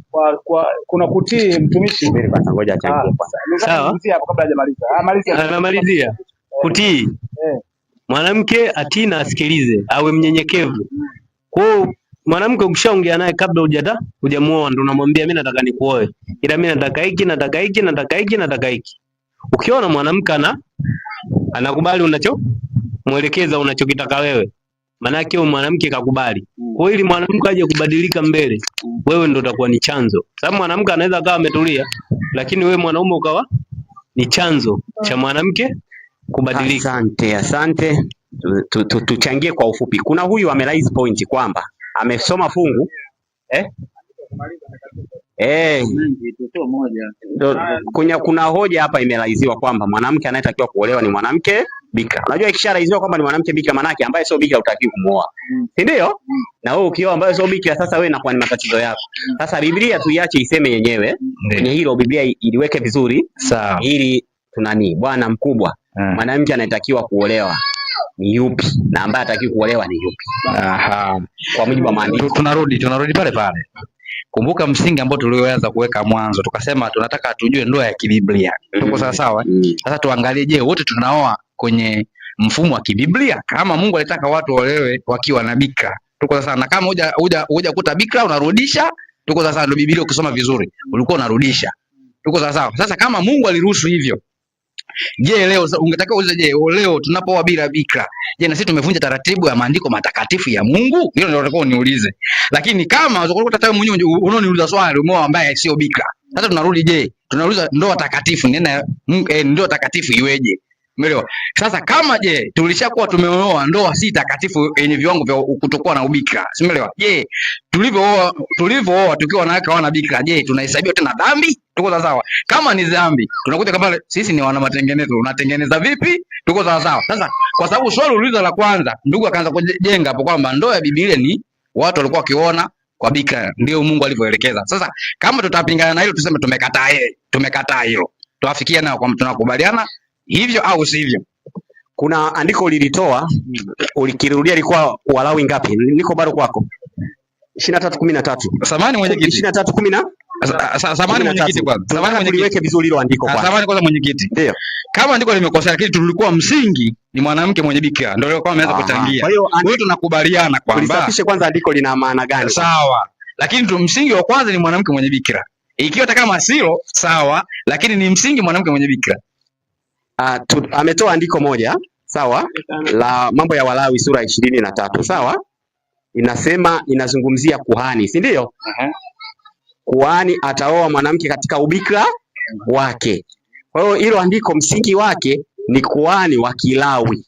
Kuna kutii mtumishi. Ngoja achangie kwanza. Sawa, hapo kabla hajamaliza. Anamalizia. Kutii. Mwanamke atii na asikilize, awe mnyenyekevu. Kwa mwanamke ukishaongea naye kabla hujamuoa ndo unamwambia mimi nataka nikuoe, ila mimi nataka hiki, nataka hiki, nataka hiki, nataka hiki. Ukiona mwanamke anakubali muelekeza unachokitaka wewe, maana yake huyo mwanamke kakubali. Kwa hiyo ili mwanamke aje kubadilika mbele, wewe ndo utakuwa ni chanzo. Sababu mwanamke anaweza akawa ametulia, lakini wewe mwanaume ukawa ni chanzo cha mwanamke kubadilika. Asante. Tuchangie kwa ufupi. Kuna huyu ameraise point kwamba amesoma fungu kuna hoja hapa imeraiziwa kwamba mwanamke anayetakiwa kuolewa ni mwanamke bikra. Unajua ikisharaiziwa kwamba ni mwanamke bikra, manake ambaye sio bikra hutakiwi kumuoa, si ndio? Na wewe ukioa ambaye sio bikra, sasa wewe inakuwa ni matatizo yako. Sasa Biblia tuiache iseme yenyewe kwenye hilo, Biblia iliweke vizuri sawa, ili tunani bwana mkubwa, mwanamke anayetakiwa kuolewa ni yupi na ambaye hatakiwi kuolewa ni yupi? Kwa mujibu wa maandiko. Tunarudi pale pale. Kumbuka msingi ambao tulioanza kuweka mwanzo, tukasema tunataka tujue ndoa ya kibiblia. Tuko sawa sawa? Sasa tuangalie, je, wote tunaoa kwenye mfumo wa kibiblia? Kama Mungu alitaka watu waolewe wakiwa na bikra, tuko sawa. Na kama huja kuta bikra unarudisha, tuko sawa. Ndio Biblia ukisoma vizuri ulikuwa unarudisha. Tuko sawa sawa. Sasa kama Mungu aliruhusu hivyo, je, leo ungetaka uulize, je, leo tunapooa bila bikra, je, na sisi tumevunja taratibu ya maandiko matakatifu ya Mungu? Hilo ndio nataka uniulize. Lakini kama unakuta wewe mwenyewe unaoniuliza swali umeoa ambaye sio bikra, sasa tunarudi, je, tunauliza ndoa takatifu ndoa takatifu iweje? Umeelewa? Sasa kama je, tulishakuwa tumeoa ndoa si takatifu yenye viwango vya kutokuwa na ubikra, umeelewa? Je, tulivyooa tukiwa wanawake hawana bikra, je, tunahesabiwa tena dhambi? Tuko sawa? Kama ni dhambi, tunakuja kama sisi ni wana matengenezo, unatengeneza vipi? Tuko sawa. Sasa kwa sababu swali ulizo la kwanza, ndugu akaanza kujenga hapo kwamba ndoa ya Biblia ni watu walikuwa wakiona kwa bikra, ndio Mungu alivyoelekeza. Sasa kama tutapingana na hilo, tuseme tumekataa hilo, tuafikia nao kwamba tunakubaliana hivyo au sivyo? Kuna andiko ulilitoa ulikirudia, ilikuwa Walawi ngapi? Niko bado kwako 23:13. Samahani mwenyekiti, 23:10 Samahani mwenyekiti kwanza. Samahani mwenyekiti. Liweke vizuri hilo andiko kwanza. Samahani kwanza mwenyekiti. Ndio. Kama andiko limekosea, lakini tulikuwa msingi ni mwanamke mwenye bikira. Ndio kwa ameanza kuchangia. Kwa hiyo tunakubaliana kwamba tulisafishe kwanza andiko lina maana gani? Sawa. Lakini msingi wa kwanza ni mwanamke mwenye bikira. Ikiwa hata kama sio sawa, lakini ni msingi mwanamke mwenye bikira. Ametoa andiko moja, sawa, la Mambo ya Walawi sura ya 23, sawa? Inazungumzia kuhani, si ndio? Kuhani ataoa mwanamke katika ubikira wake. Kwa hiyo hilo andiko msingi wake ni kuhani wa Kilawi.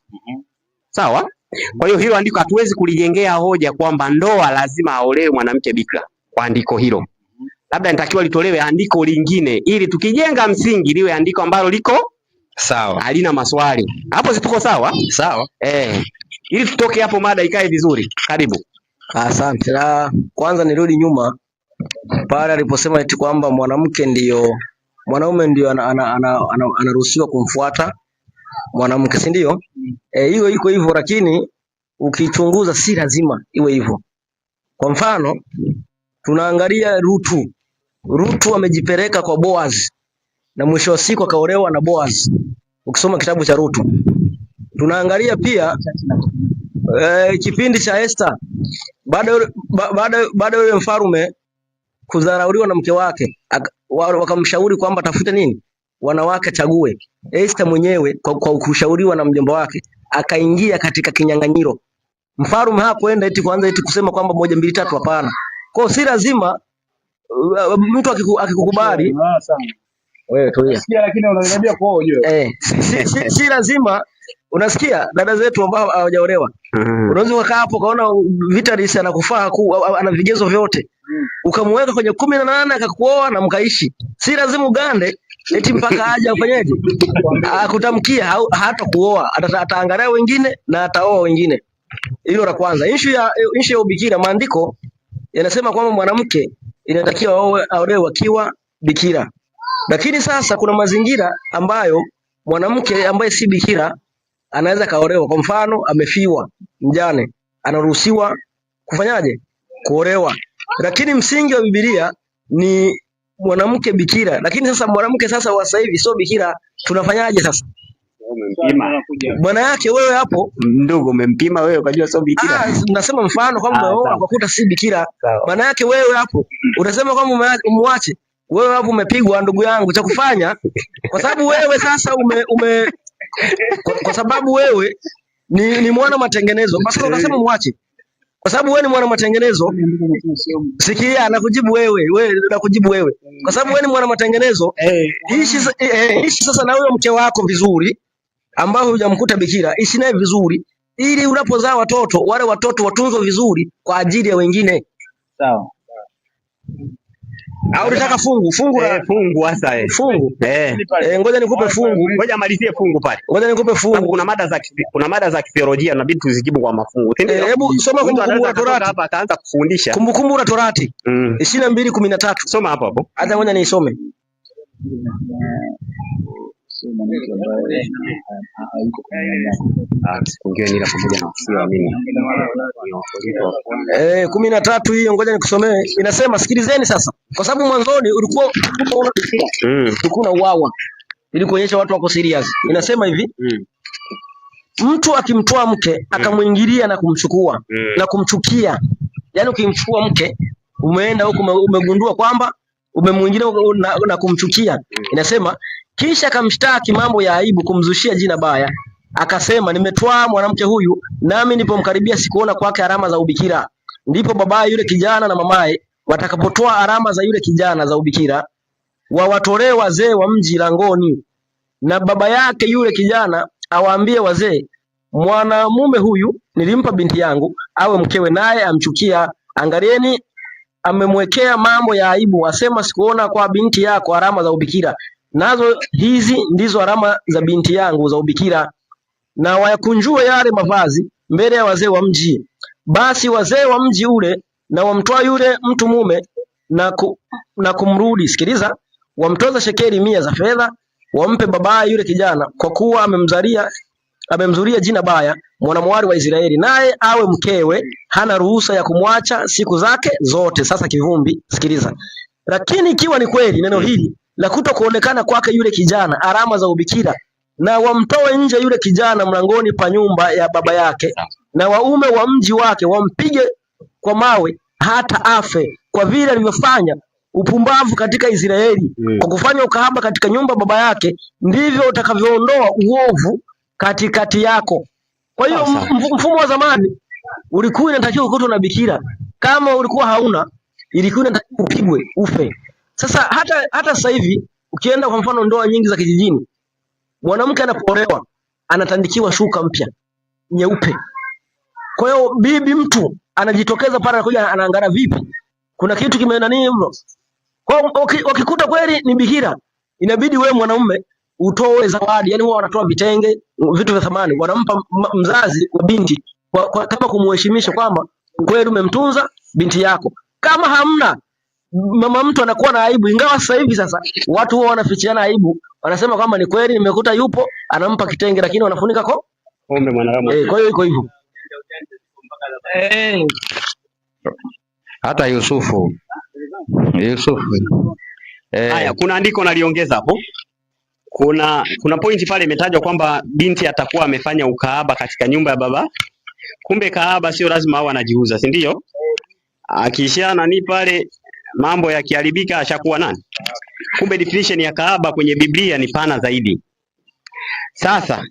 Sawa? Kwa hiyo hilo andiko hatuwezi kulijengea hoja kwamba ndoa lazima aolewe mwanamke bikira kwa andiko hilo. Labda nitakiwa litolewe andiko lingine ili tukijenga msingi liwe andiko ambalo liko sawa, halina maswali. Hapo si tuko sawa? Sawa. Ili tutoke hapo mada ikae vizuri. Karibu. Asante. Na kwanza nirudi nyuma pale aliposema eti kwamba mwanaume ndio anaruhusiwa kumfuata mwanamke, si ndio? Hiyo iko hivyo, lakini ukichunguza si lazima iwe hivyo. Kwa mfano tunaangalia Rutu amejipeleka kwa Boaz na mwisho wa siku akaolewa na Boaz. Ukisoma kitabu cha Rutu. Tunaangalia pia kipindi cha Esther, baada yule mfalme kudharauliwa na mke wake, wakamshauri kwamba tafute nini, wanawake chague. Esther mwenyewe kwa kushauriwa na mjomba wake akaingia katika kinyang'anyiro. Mfalme hakuenda eti kwanza eti kusema kwamba 1 2 3, hapana. Kwa si lazima mtu akikukubali wewe tulia. Sikia, lakini unaniambia kwa wewe. Si lazima. Unasikia dada zetu ambao hawajaolewa. Unaweza ukakaa hapo kaona Vitalis anakufaa ana vigezo vyote. Ukamweka kwenye 18 akakuoa na mkaishi. Si lazima ugande eti mpaka aje afanyeje? Akutamkia hata kuoa, ataangalia wengine na ataoa wengine. Hilo la kwanza. Issue ya ubikira, maandiko yanasema kwamba mwanamke inatakiwa aolewe akiwa bikira. Lakini sasa kuna mazingira ambayo mwanamke ambaye si bikira anaweza kaolewa. Kwa mfano amefiwa, mjane, anaruhusiwa kufanyaje? Kuolewa. Lakini msingi wa Biblia ni mwanamke bikira. Lakini sasa mwanamke sasa wa sasa hivi sio bikira, tunafanyaje sasa? Umempima. Bwana yake wewe hapo ndugu, umempima wewe ukajua sio bikira. Nasema mfano kwamba wewe ukakuta si bikira. Bwana yake wewe hapo unasema kwamba umwache. Wewe hapo umepigwa ndugu yangu, cha kufanya kwa sababu wewe sasa kwa sababu wewe ni mwana matengenezo. Basi unasema muache. Kwa sababu wewe ni mwana matengenezo. Sikia, nakujibu wewe nakujibu wewe. Kwa sababu wewe ni mwana matengenezo. Ishi sasa na huyo mke wako vizuri ambao hujamkuta bikira. Ishi naye vizuri ili unapozaa watoto, wale watoto watunzwe vizuri kwa ajili ya wengine. Sawa. Au unataka fungu hasa fungu. Ngoja nikupe fungu. Ngoja malizie fungu pale. Ngoja nikupe fungu. Kuna mada za kitheolojia inabidi tuzijibu kwa mafungu. Hebu soma Kumbukumbu la Torati. Hapa ataanza kufundisha. Kumbukumbu la Torati 22:13. Soma hapo. Hata ngoja niisome. Kumi na tatu hiyo, ngoja nikusomee. Inasema, sikilizeni sasa, kwa sababu mwanzoni ulikuwa kuna uwawa ili kuonyesha watu wako serious. Inasema hivi, mtu akimtoa mke akamwingilia na kumchukua na kumchukia, yani ukimchukua mke umeenda huko umegundua kwamba umemwingilia na kumchukia. Inasema kisha akamshtaki mambo ya aibu, kumzushia jina baya, akasema nimetwaa mwanamke huyu, nami nilipomkaribia sikuona kwake alama za ubikira. Ndipo babaye yule kijana na mamaye watakapotoa alama za yule kijana za ubikira, wawatolee wazee wa mji langoni, na baba yake yule kijana awaambie wazee, mwanamume huyu nilimpa binti yangu awe mkewe, naye amchukia. Angalieni, amemwekea mambo ya aibu, asema sikuona kwa binti yako alama za ubikira, nazo hizi ndizo alama za binti yangu za ubikira. Na wayakunjue yale mavazi mbele ya wazee wa mji. Basi wazee wa mji ule na wamtoa yule mtu mume na kumrudi. Sikiliza, wamtoza shekeli 100 za fedha, wampe babaye yule kijana, kwa kuwa amemzuria jina baya mwanamwali wa Israeli, naye awe mkewe, hana ruhusa ya kumwacha siku zake zote. Sasa kivumbi, sikiliza. Lakini ikiwa ni kweli neno hili la kuto kuonekana kwake yule kijana alama za ubikira, na wamtoe nje yule kijana mlangoni pa nyumba ya baba yake, na waume wa mji wake wampige kwa mawe hata afe, kwa vile alivyofanya upumbavu katika Israeli kwa kufanya ukahaba katika nyumba baba yake, ndivyo utakavyoondoa uovu katikati yako. Kwa hiyo mfumo wa zamani ulikuwa inatakiwa ukutwe na bikira. Kama ulikuwa hauna, ilikuwa inatakiwa upigwe ufe. Sasa hata sasa hivi ukienda kwa mfano ndoa nyingi za kijijini, mwanamke anapoolewa anatandikiwa shuka mpya nyeupe. Kwa hiyo bibi mtu anajitokeza pale, anakuja anaangalia vipi, kuna kitu kimeenda nini hivyo. Kwa hiyo wakikuta kweli ni bikira, inabidi wewe mwanaume utoe zawadi, yani huwa wanatoa vitenge, vitu vya thamani, wanampa mzazi wa binti kama kumheshimisha kwamba kweli umemtunza binti yako. Kama hamna, mama mtu anakuwa na aibu, ingawa sasa hivi sasa watu huwa wanafichiana aibu, wanasema kwamba ni kweli nimekuta yupo, anampa kitenge, lakini wanafunika kombe mwanadamu. Kwa hiyo iko hivyo. Hata Yusufu. Haya, kuna andiko naliongeza hapo. Kuna pointi pale imetajwa kwamba binti atakuwa amefanya ukahaba katika nyumba ya baba. Kumbe kahaba sio lazima awe anajiuza, si ndio? Akisha nani pale mambo yakiharibika ashakuwa nani? Kumbe definition ya kahaba kwenye Biblia ni pana zaidi. Sasa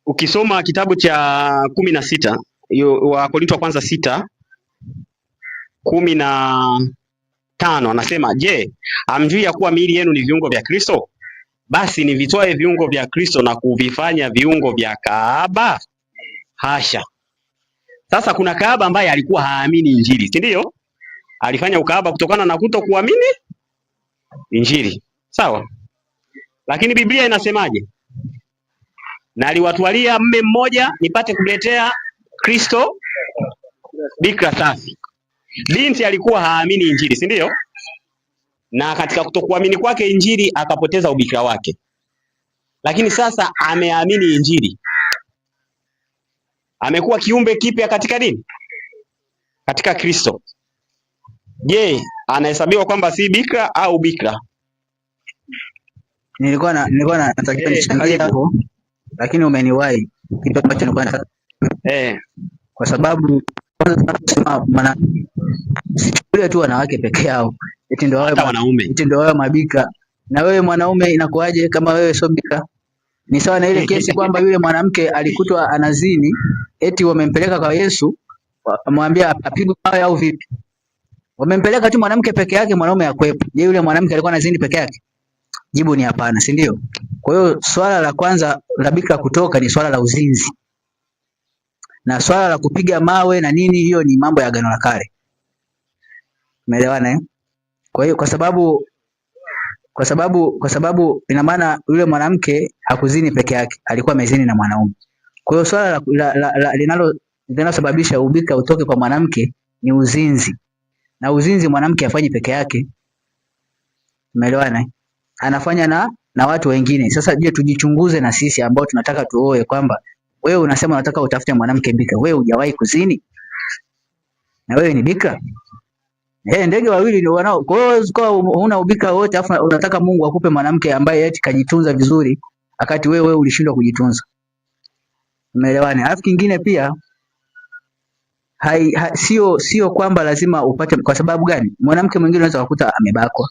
ukisoma kitabu cha 16 wa Korinto wa kwanza 6:15 anasema, je, hamjui ya kuwa miili yenu ni viungo vya Kristo? Basi ni vitoe viungo vya Kristo na kuvifanya viungo vya kahaba? Hasha. Sasa kuna kahaba ambaye alikuwa haamini injili, si ndio? Alifanya ukahaba kutokana na kutokuamini injili. Sawa? Lakini Biblia inasemaje? Na aliwatwalia mme mmoja nipate kumletea Kristo bikira safi. Binti alikuwa haamini injili, si ndio? Na katika kutokuamini kwake injili akapoteza ubikira wake. Lakini sasa ameamini injili, amekuwa kiumbe kipya katika nini? Katika Kristo. Je, anahesabiwa kwamba si bikira au bikira? Nilikuwa natakiwa nichangie hapo, lakini umeniwahi kitu ambacho nilikuwa nataka. Kwa sababu kwanza tunasema maana sichukulie tu wanawake peke yao, eti ndio wao wanaume, eti ndio wao mabika. Na wewe mwanaume inakuaje kama wewe sio bika? Ni sawa na ile kesi kwamba yule mwanamke alikutwa anazini, eti wamempeleka kwa Yesu, amwambia apigwe mawe au vipi? Wamempeleka tu mwanamke peke yake, mwanaume akwepo. Je, yule mwanamke alikuwa anazini peke yake? Jibu ni hapana, si ndio? Kwa hiyo swala la kwanza la bikira kutoka ni swala la uzinzi. Na swala la kupiga mawe na nini, hiyo ni mambo ya Agano la Kale. Umeelewana eh? Kwa hiyo kwa sababu ina maana yule mwanamke hakuzini peke yake, alikuwa amezini na mwanaume. Kwa hiyo swala linalosababisha ubikira utoke kwa mwanamke ni uzinzi. Na uzinzi mwanamke afanye peke yake. Umeelewana eh? Anafanya na watu wengine. Sasa je, tujichunguze na sisi ambao tunataka tuoe kwamba wewe unasema unataka utafute mwanamke bikira, wewe hujawahi kuzini? Na wewe ni bikira? Ndege wawili ndio wanao. Kwa hiyo huna ubikira wote afu unataka Mungu akupe mwanamke ambaye eti kajitunza vizuri wakati wewe ulishindwa kujitunza. Umeelewana? Alafu kingine pia sio kwamba lazima upate. Kwa sababu gani? Mwanamke mwingine unaweza kukuta amebakwa.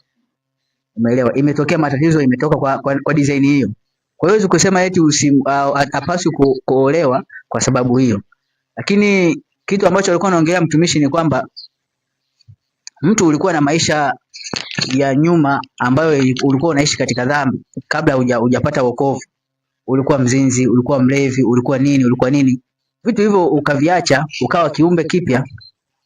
Umeelewa? Imetokea matatizo, imetoka kwa design hiyo. Kwa hiyo kusema eti hapaswi kuolewa kwa sababu hiyo. Lakini kitu ambacho alikuwa anaongelea mtumishi ni kwamba mtu ulikuwa na maisha ya nyuma ambayo ulikuwa unaishi katika dhambi kabla hujapata wokovu. Ulikuwa mzinzi, ulikuwa mlevi, ulikuwa nini. Vitu hivyo ukaviacha, ukawa kiumbe kipya.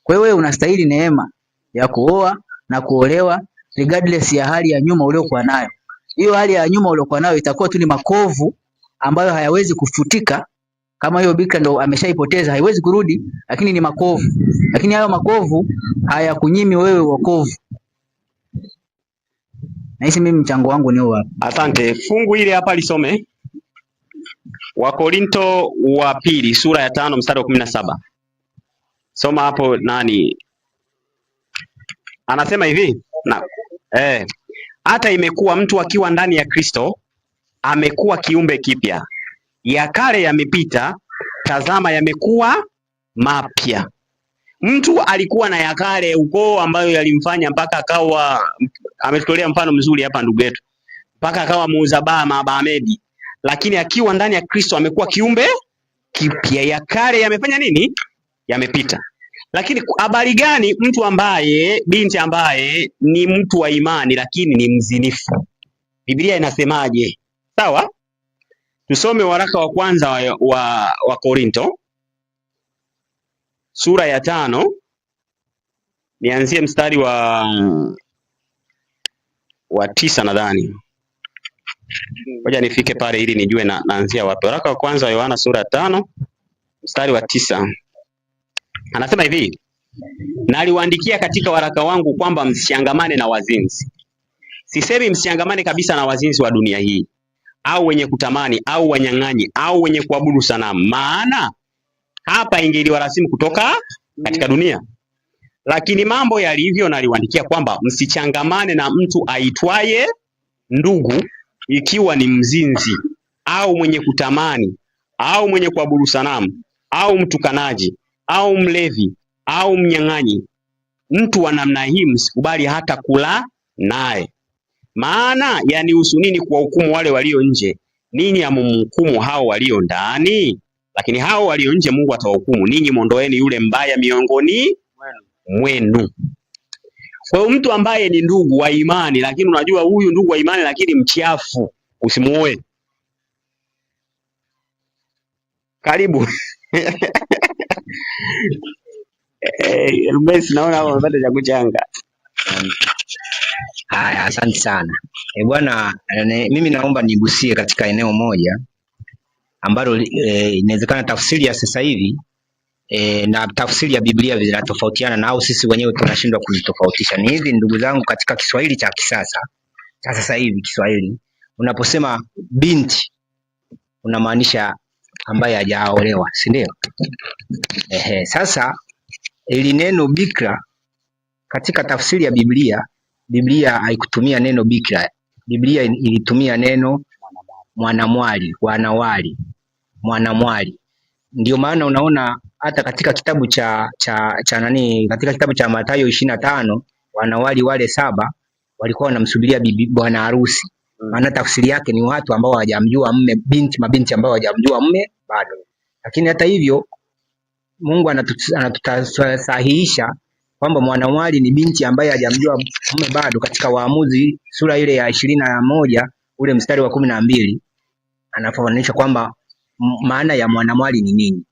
Kwa hiyo wewe unastahili neema ya kuoa na kuolewa regardless ya hali ya nyuma uliokuwa nayo. Hiyo hali ya nyuma uliokuwa nayo itakuwa tu ni makovu ambayo hayawezi kufutika. Kama hiyo bikira ndo ameshaipoteza, haiwezi kurudi, lakini ni makovu. Lakini hayo makovu hayakunyimi wewe wokovu. Na hisi mimi mchango wangu ni huo hapa. Asante. Fungu ile hapa lisome. Wakorinto wa pili sura ya 5 mstari wa 17. Soma hapo nani? Anasema hivi hata imekuwa mtu akiwa ndani ya Kristo amekuwa kiumbe kipya, ya kale yamepita, tazama yamekuwa mapya. Mtu alikuwa na ya kale ukoo ambayo yalimfanya mpaka akawa, ametolea mfano mzuri hapa ndugu yetu, mpaka akawa muuza baa Medi, lakini akiwa ndani ya Kristo amekuwa kiumbe kipya, ya kale yamefanya nini? Yamepita. Lakini habari gani mtu ambaye, binti ambaye ni mtu wa imani lakini ni mzinifu? Biblia inasemaje? Sawa? Tusome waraka wa kwanza wa Korinto sura ya 5, nianzie mstari wa 9 nadhani. Ngoja nifike pale ili nijue naanzia wapi. Waraka wa kwanza wa Yohana sura ya 5 mstari wa 9. Anasema hivi: naliwaandikia katika waraka wangu kwamba msichangamane na wazinzi. Sisemi msichangamane kabisa na wazinzi wa dunia hii, au wenye kutamani, au wanyang'anyi, au wenye kuabudu sanamu, maana hapa ingeliwarasimu kutoka katika dunia. Lakini mambo yalivyo, naliwaandikia kwamba msichangamane na mtu aitwaye ndugu, ikiwa ni mzinzi, au mwenye kutamani, au mwenye kuabudu sanamu, au mtukanaji, au mlevi, au mnyang'anyi. Mtu wa namna hii msikubali hata kula naye. Maana yanihusu nini kuwahukumu wale walio nje? Ninyi hamumhukumu hao walio ndani. Lakini hao walio nje Mungu atawahukumu. Ninyi mwondoeni yule mbaya miongoni mwenu. Kwa hiyo mtu ambaye ni ndugu wa imani, lakini unajua huyu ndugu wa imani lakini mchafu, usimuoe. Karibu. Mbesi, naona hapo umepata cha kuchanga. Haya, asante sana. Bwana, mimi naomba nigusie katika eneo moja ambalo inawezekana tafsiri ya sasa hivi na tafsiri ya Biblia zinatofautiana, na au sisi wenyewe tunashindwa kuzitofautisha. Ni hivi ndugu zangu, katika Kiswahili cha kisasa cha sasa hivi, Kiswahili unaposema binti unamaanisha ambaye hajaolewa, si ndio? Sasa ili neno bikra katika tafsiri ya Biblia haikutumia neno bikra. Biblia ilitumia neno mwanamwali, wanawali, mwanamwali. Ndio maana unaona hata katika kitabu katika kitabu cha Mathayo 25 wanawali wale 7 walikuwa wanamsubiria bwana harusi. Maana tafsiri yake ni watu ambao hawajamjua mme, mabinti ambao hawajamjua mme bado. Lakini hata hivyo Mungu anatutasahihisha kwamba mwanamwali ni binti ambaye hajamjua mume bado. Katika Waamuzi sura ile ya 21 ule mstari wa 12 anafananisha kwamba maana ya mwanamwali ni nini.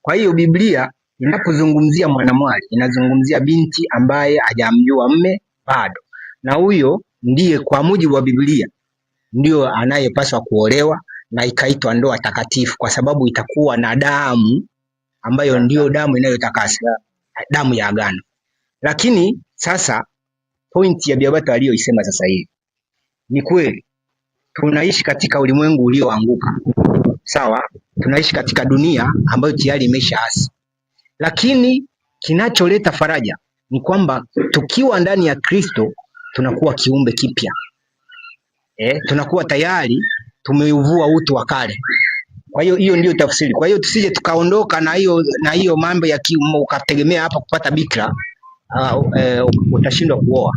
Kwa hiyo Biblia inapozungumzia mwanamwali inazungumzia binti ambaye hajamjua mume bado, na huyo ndiye kwa mujibu wa Biblia ndio anayepaswa kuolewa, na ikaitwa ndoa takatifu kwa sababu itakuwa na damu ambayo ndio damu inayotakasa, damu ya agano. Lakini sasa pointi ya Biabata aliyoisema sasa hivi ni kweli, tunaishi katika ulimwengu ulioanguka. Sawa, tunaishi katika dunia ambayo tayari imeshaasi, lakini kinacholeta faraja ni kwamba tukiwa ndani ya Kristo tunakuwa kiumbe kipya. Tunakuwa tayari tumeuvua utu wa kale. Kwa hiyo hiyo ndio tafsiri. Kwa hiyo tusije tukaondoka na hiyo mambo ya kiume ukategemea hapa kupata bikra, utashindwa kuoa,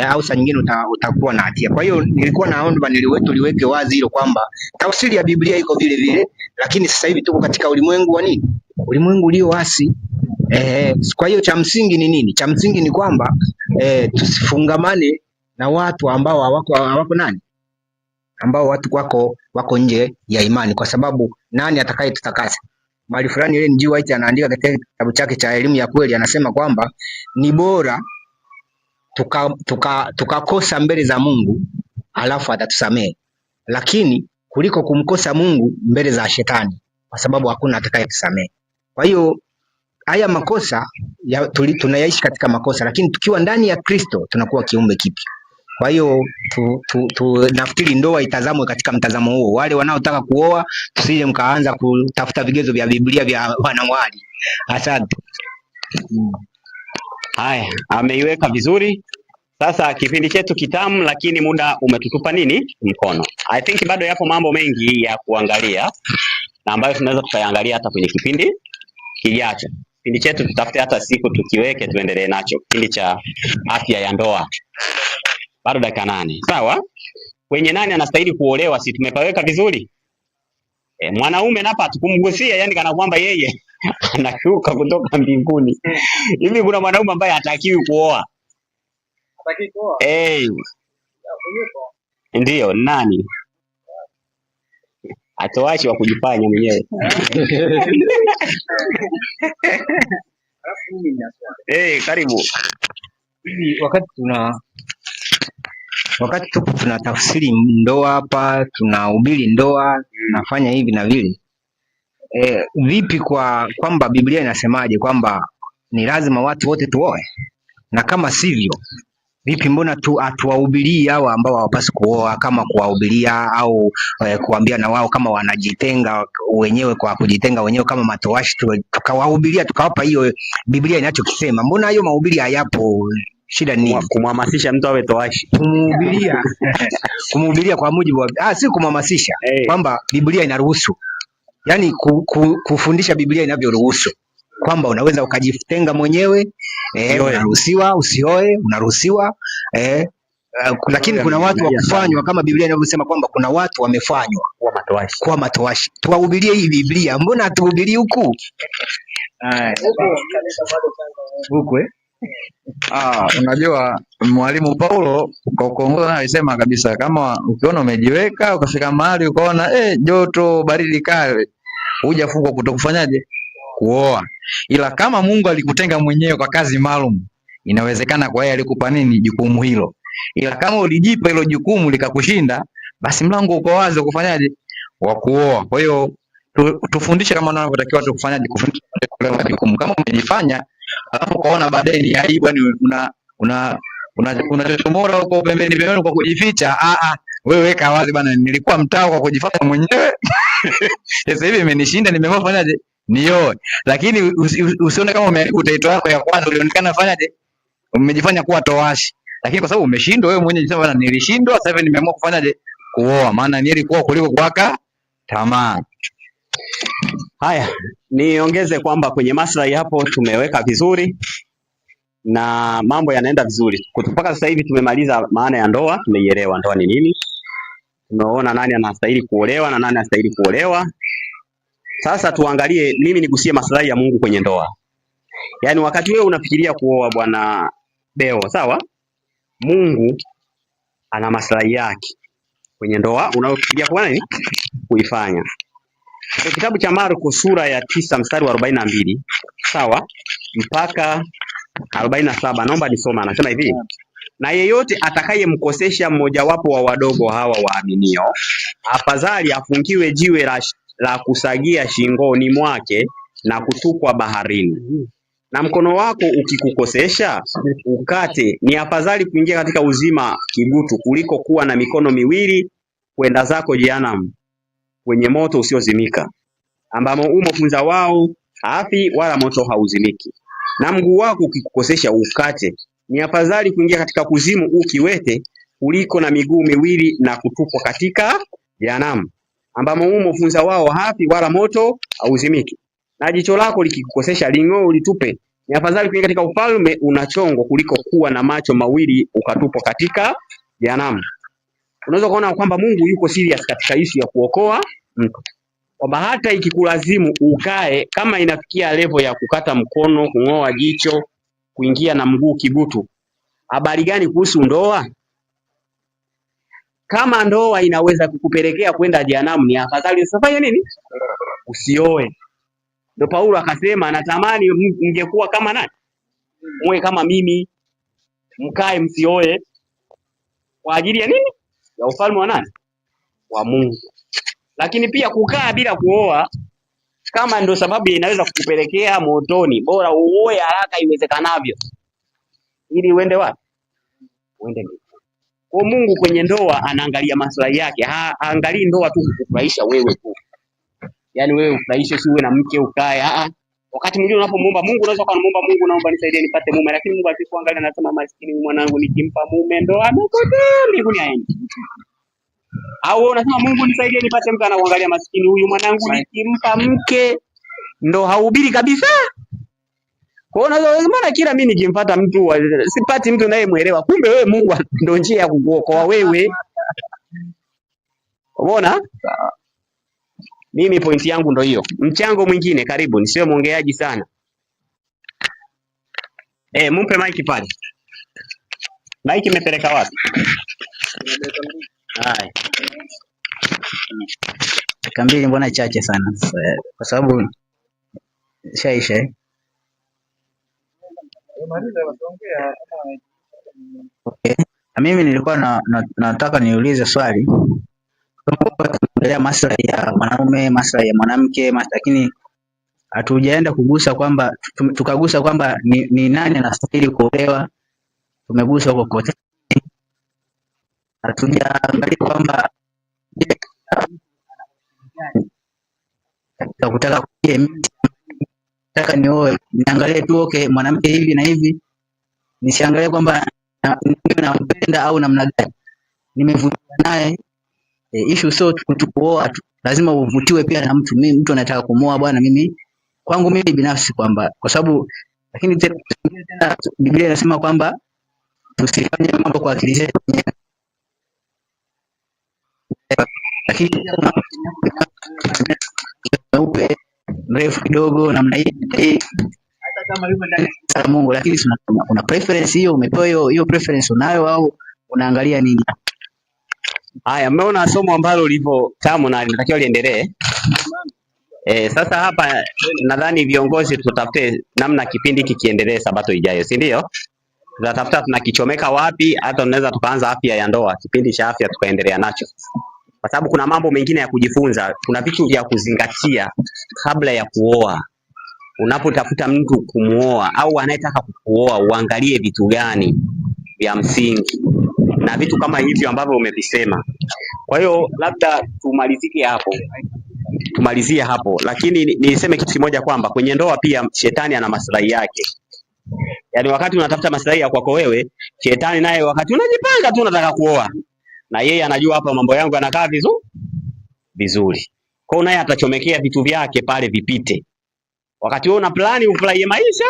au saa nyingine utakuwa na hatia. Kwa hiyo nilikuwa naomba tuliweke wazi hilo kwamba tafsiri ya Biblia iko vile vile, lakini sasa hivi tuko katika ulimwengu wa nini? Ulimwengu ulioasi. Kwa hiyo cha msingi ni nini? Cha msingi ni kwamba tusifungamane na watu ambao hawako nani? Ambao watu wako nje ya imani, kwa sababu nani atakayetutakasa? Mahali fulani ile G. White anaandika katika kitabu chake cha Elimu ya Kweli, anasema kwamba ni bora tukakosa mbele za Mungu alafu atatusamehe, lakini kuliko kumkosa Mungu mbele za shetani, kwa sababu hakuna atakayetusamehe. Kwa hiyo haya makosa tunayaishi katika makosa, lakini tukiwa ndani ya Kristo tunakuwa kiumbe kipya. Kwa hiyo nafikiri ndoa itazamwe katika mtazamo huo. Wale wanaotaka kuoa tusije mkaanza kutafuta vigezo vya Biblia vya wanawali. Asante. Haya, ameiweka vizuri. Sasa kipindi chetu kitamu, lakini muda umetutupa nini mkono. I think bado yapo mambo mengi ya kuangalia na ambayo tunaweza tukayaangalia hata kwenye kipindi kijacho. Kipindi chetu tutafute hata siku tukiweke tuendelee nacho, kipindi cha afya ya ndoa. Bado dakika 8. Sawa? Kwenye nani anastahili kuolewa, si tumepaweka vizuri? Mwanaume hapa tukumgusia, yani kana kwamba yeye anashuka kutoka mbinguni. Hivi kuna mwanaume ambaye hatakiwi kuoa? Hataki kuoa? Ndio, nani? Atoashi wa kujifanya mwenyewe. Karibu. Wakati tupo tunatafsiri ndoa hapa, tunahubiri ndoa, tunafanya hivi na vile. Vipi kwamba Biblia inasemaje kwamba ni lazima watu wote tuoe? Na kama sivyo, vipi mbona hatuwahubirii hao ambao hawapaswi kuoa, kama kuwahubiria au kuambia na wao kama wanajitenga wenyewe, kwa kujitenga wenyewe kama matowashi, tukawahubiria tukawapa hiyo Biblia inachokisema? Mbona hiyo mahubiri hayapo? Shida ni kumhamasisha mtu awe towashi, kumhubiria kwa mujibu wa si kumhamasisha, kwamba Biblia inaruhusu, yani kufundisha Biblia inavyoruhusu kwamba unaweza ukajitenga mwenyewe, unaruhusiwa, usioe unaruhusiwa, lakini kuna watu wa kufanywa kama Biblia inavyosema kwamba kuna watu wamefanywa kwa matowashi. Tuwahubirie hii Biblia, mbona hatuhubirii huku? Unajua mwalimu Paulo kwa kuongoza alisema kabisa, kama ukiona umejiweka ukafika mahali ukaona joto baridi kale, hujafungwa kutokufanyaje kuoa. Ila kama Mungu alikutenga mwenyewe kwa kazi maalum, inawezekana kwa yeye alikupa nini jukumu hilo. Ila kama ulijipa hilo jukumu likakushinda, basi mlango uko wazi kufanyaje wa kuoa. Kwa hiyo tufundishe kama tunavyotakiwa tukufanyaje, kufundisha kwa jukumu. Kama umejifanya alafu ukaona baadaye ni aibu, yani unachochomora huko pembeni kwa kujificha, wewe weka wazi bana, nilikuwa mtao kwa kujifanya mwenyewe. Sasa hivi imenishinda, nimeamua fanyaje nioe. Lakini usione kama utaitwa yako ya kwanza ulionekana fanyaje umejifanya kuwa towashi, lakini kwa sababu umeshindwa wewe mwenyewe, unasema bana, nilishindwa, sasa hivi nimeamua kufanyaje kuoa, maana ni heri kuoa kuliko kuwaka tamaa. Haya, niongeze kwamba kwenye maslahi hapo tumeweka vizuri na mambo yanaenda vizuri. Mpaka sasa hivi tumemaliza maana ya ndoa, tumeielewa ndoa ni nini. Tumeona nani anastahili kuolewa na nani anastahili kuolewa. Sasa tuangalie, mimi nigusie maslahi ya Mungu kwenye ndoa. Yaani wakati wewe unafikiria kuoa bwana Deo, sawa? Mungu ana maslahi yake kwenye ndoa unayofikiria kwa nini kuifanya. Kwa kitabu cha Marko sura ya 9 mstari wa 42, sawa? Mpaka 47, naomba nisome. Anasema hivi: na yeyote atakayemkosesha mmojawapo wa wadogo hawa waaminio, afadhali afungiwe jiwe la kusagia shingoni mwake na kutupwa baharini. Na mkono wako ukikukosesha ukate, ni afadhali kuingia katika uzima kigutu kuliko kuwa na mikono miwili kwenda zako jehanamu, kwenye moto usiozimika, ambamo umo funza wao hafi wala moto hauzimiki. Na mguu wako ukikukosesha ukate, ni afadhali kuingia katika kuzimu ukiwete kuliko na miguu miwili na kutupwa katika jehanamu, ambamo umo funza wao hafi wala moto hauzimiki. Na jicho lako likikukosesha ling'oe ulitupe, ni afadhali kuingia katika ufalme unachongwa kuliko kuwa na macho mawili ukatupwa katika jehanamu. Unaweza kuona kwamba Mungu yuko serious katika issue ya kuokoa mtu. Kwamba hata ikikulazimu ukae, kama inafikia level ya kukata mkono, kung'oa jicho, kuingia na mguu kigutu, habari gani kuhusu ndoa? Kama ndoa inaweza kukupelekea kwenda jehanamu, ni afadhali usifanye nini? Usioe. Ndio Paulo akasema, natamani mngekuwa kama nani? Mwe kama mimi, mkae msioe. Kwa ajili ya nini? Ya ufalme wa nani? Wa Mungu. Lakini pia kukaa bila kuoa, kama ndio sababu inaweza kukupelekea motoni, bora uoe haraka iwezekanavyo, ili uende wapi? Uende mbinguni. Kwa Mungu kwenye ndoa anaangalia maslahi yake. Haangalii ndoa tu kukufurahisha wewe tu. Yaani wewe ufurahishe, si uwe na mke ukae. Wakati mwingine unapomuomba Mungu unaweza kumuomba Mungu, naomba nisaidie nipate mume, lakini Mungu akikuangalia anasema maskini mwanangu, nikimpa mume ndo amepotea mbinguni haendi. Au unasema Mungu nisaidie nipate mke, anakuangalia maskini huyu mwanangu, nikimpa mke ndo hahubiri kabisa. Kwa hiyo unaweza maana kila mimi nikimpata mtu sipati mtu naye muelewa, kumbe wewe Mungu ndo njia ya kukuokoa wewe. Umeona? Mimi pointi yangu ndo hiyo. Mchango mwingine karibu, nisiwe mwongeaji sana. Mumpe mic pale. Mic imepeleka wapi? Hai. Dakika mbili mbona chache sana? Kwa sababu shaisha. Okay. Mimi nilikuwa nataka niulize swali. Tunaongelea maslahi ya mwanaume, maslahi ya mwanamke, lakini hatujaenda kugusa kwamba tukagusa kwamba ni nani anastahili kuolewa. Tumegusa huko kote. Hatujaangalia kwamba kutaka nataka nioe, niangalie tu okay, mwanamke hivi na hivi, nisiangalie kwamba nampenda au namna gani, nimevutiwa naye. Issue sio kuoa tu, lazima uvutiwe pia na mtu. Mtu anataka kumoa bwana, mimi kwangu mimi binafsi kwamba kwa sababu, lakini tena Biblia inasema kwamba tusifanye mambo kwa akili zetu wenyewe, lakini meupe mrefu kidogo namna hii hata kama yuko ndani ya Mungu, lakini una preference hiyo, umepewa hiyo preference unayo au unaangalia nini? Haya, mmeona somo ambalo lipo tamu na linatakiwa liendelee. Sasa hapa nadhani viongozi tutafute namna kipindi hiki kiendelee Sabato ijayo, si ndio? Tutatafuta tunakichomeka wapi, hata tunaweza tukaanza afya ya ndoa, kipindi cha afya tukaendelea nacho. Kwa sababu kuna mambo mengine ya kujifunza, kuna vitu vya kuzingatia kabla ya kuoa. Unapotafuta mtu kumuoa au anayetaka kukuoa, uangalie vitu gani vya msingi na vitu kama hivyo ambavyo umevisema. Kwa hiyo labda tumalizie hapo, lakini niseme kitu kimoja kwamba kwenye ndoa pia shetani ana maslahi yake. Yaani wakati unatafuta maslahi ya kwako wewe, shetani naye wakati unajipanga tu unataka kuoa, na yeye anajua hapa mambo yangu yanakaa vizuri. Kwa hiyo naye atachomekea vitu vyake pale vipite. Wakati wewe una plani ufurahie maisha,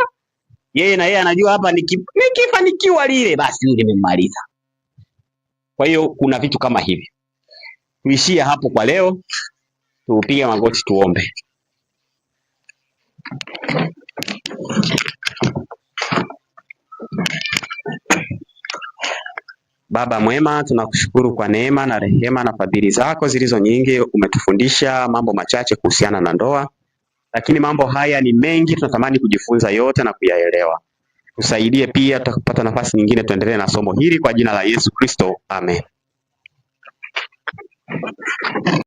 yeye anajua hapa nikifanikiwa lile basi nimemaliza. Kwa hiyo kuna vitu kama hivi. Tuishie hapo kwa leo. Tupige magoti tuombe. Baba mwema, tunakushukuru kwa neema na rehema na fadhili zako zilizo nyingi. Umetufundisha mambo machache kuhusiana na ndoa, lakini mambo haya ni mengi, tunatamani kujifunza yote na kuyaelewa. Tusaidie pia tutakapata nafasi nyingine tuendelee na somo hili kwa jina la Yesu Kristo. Amen.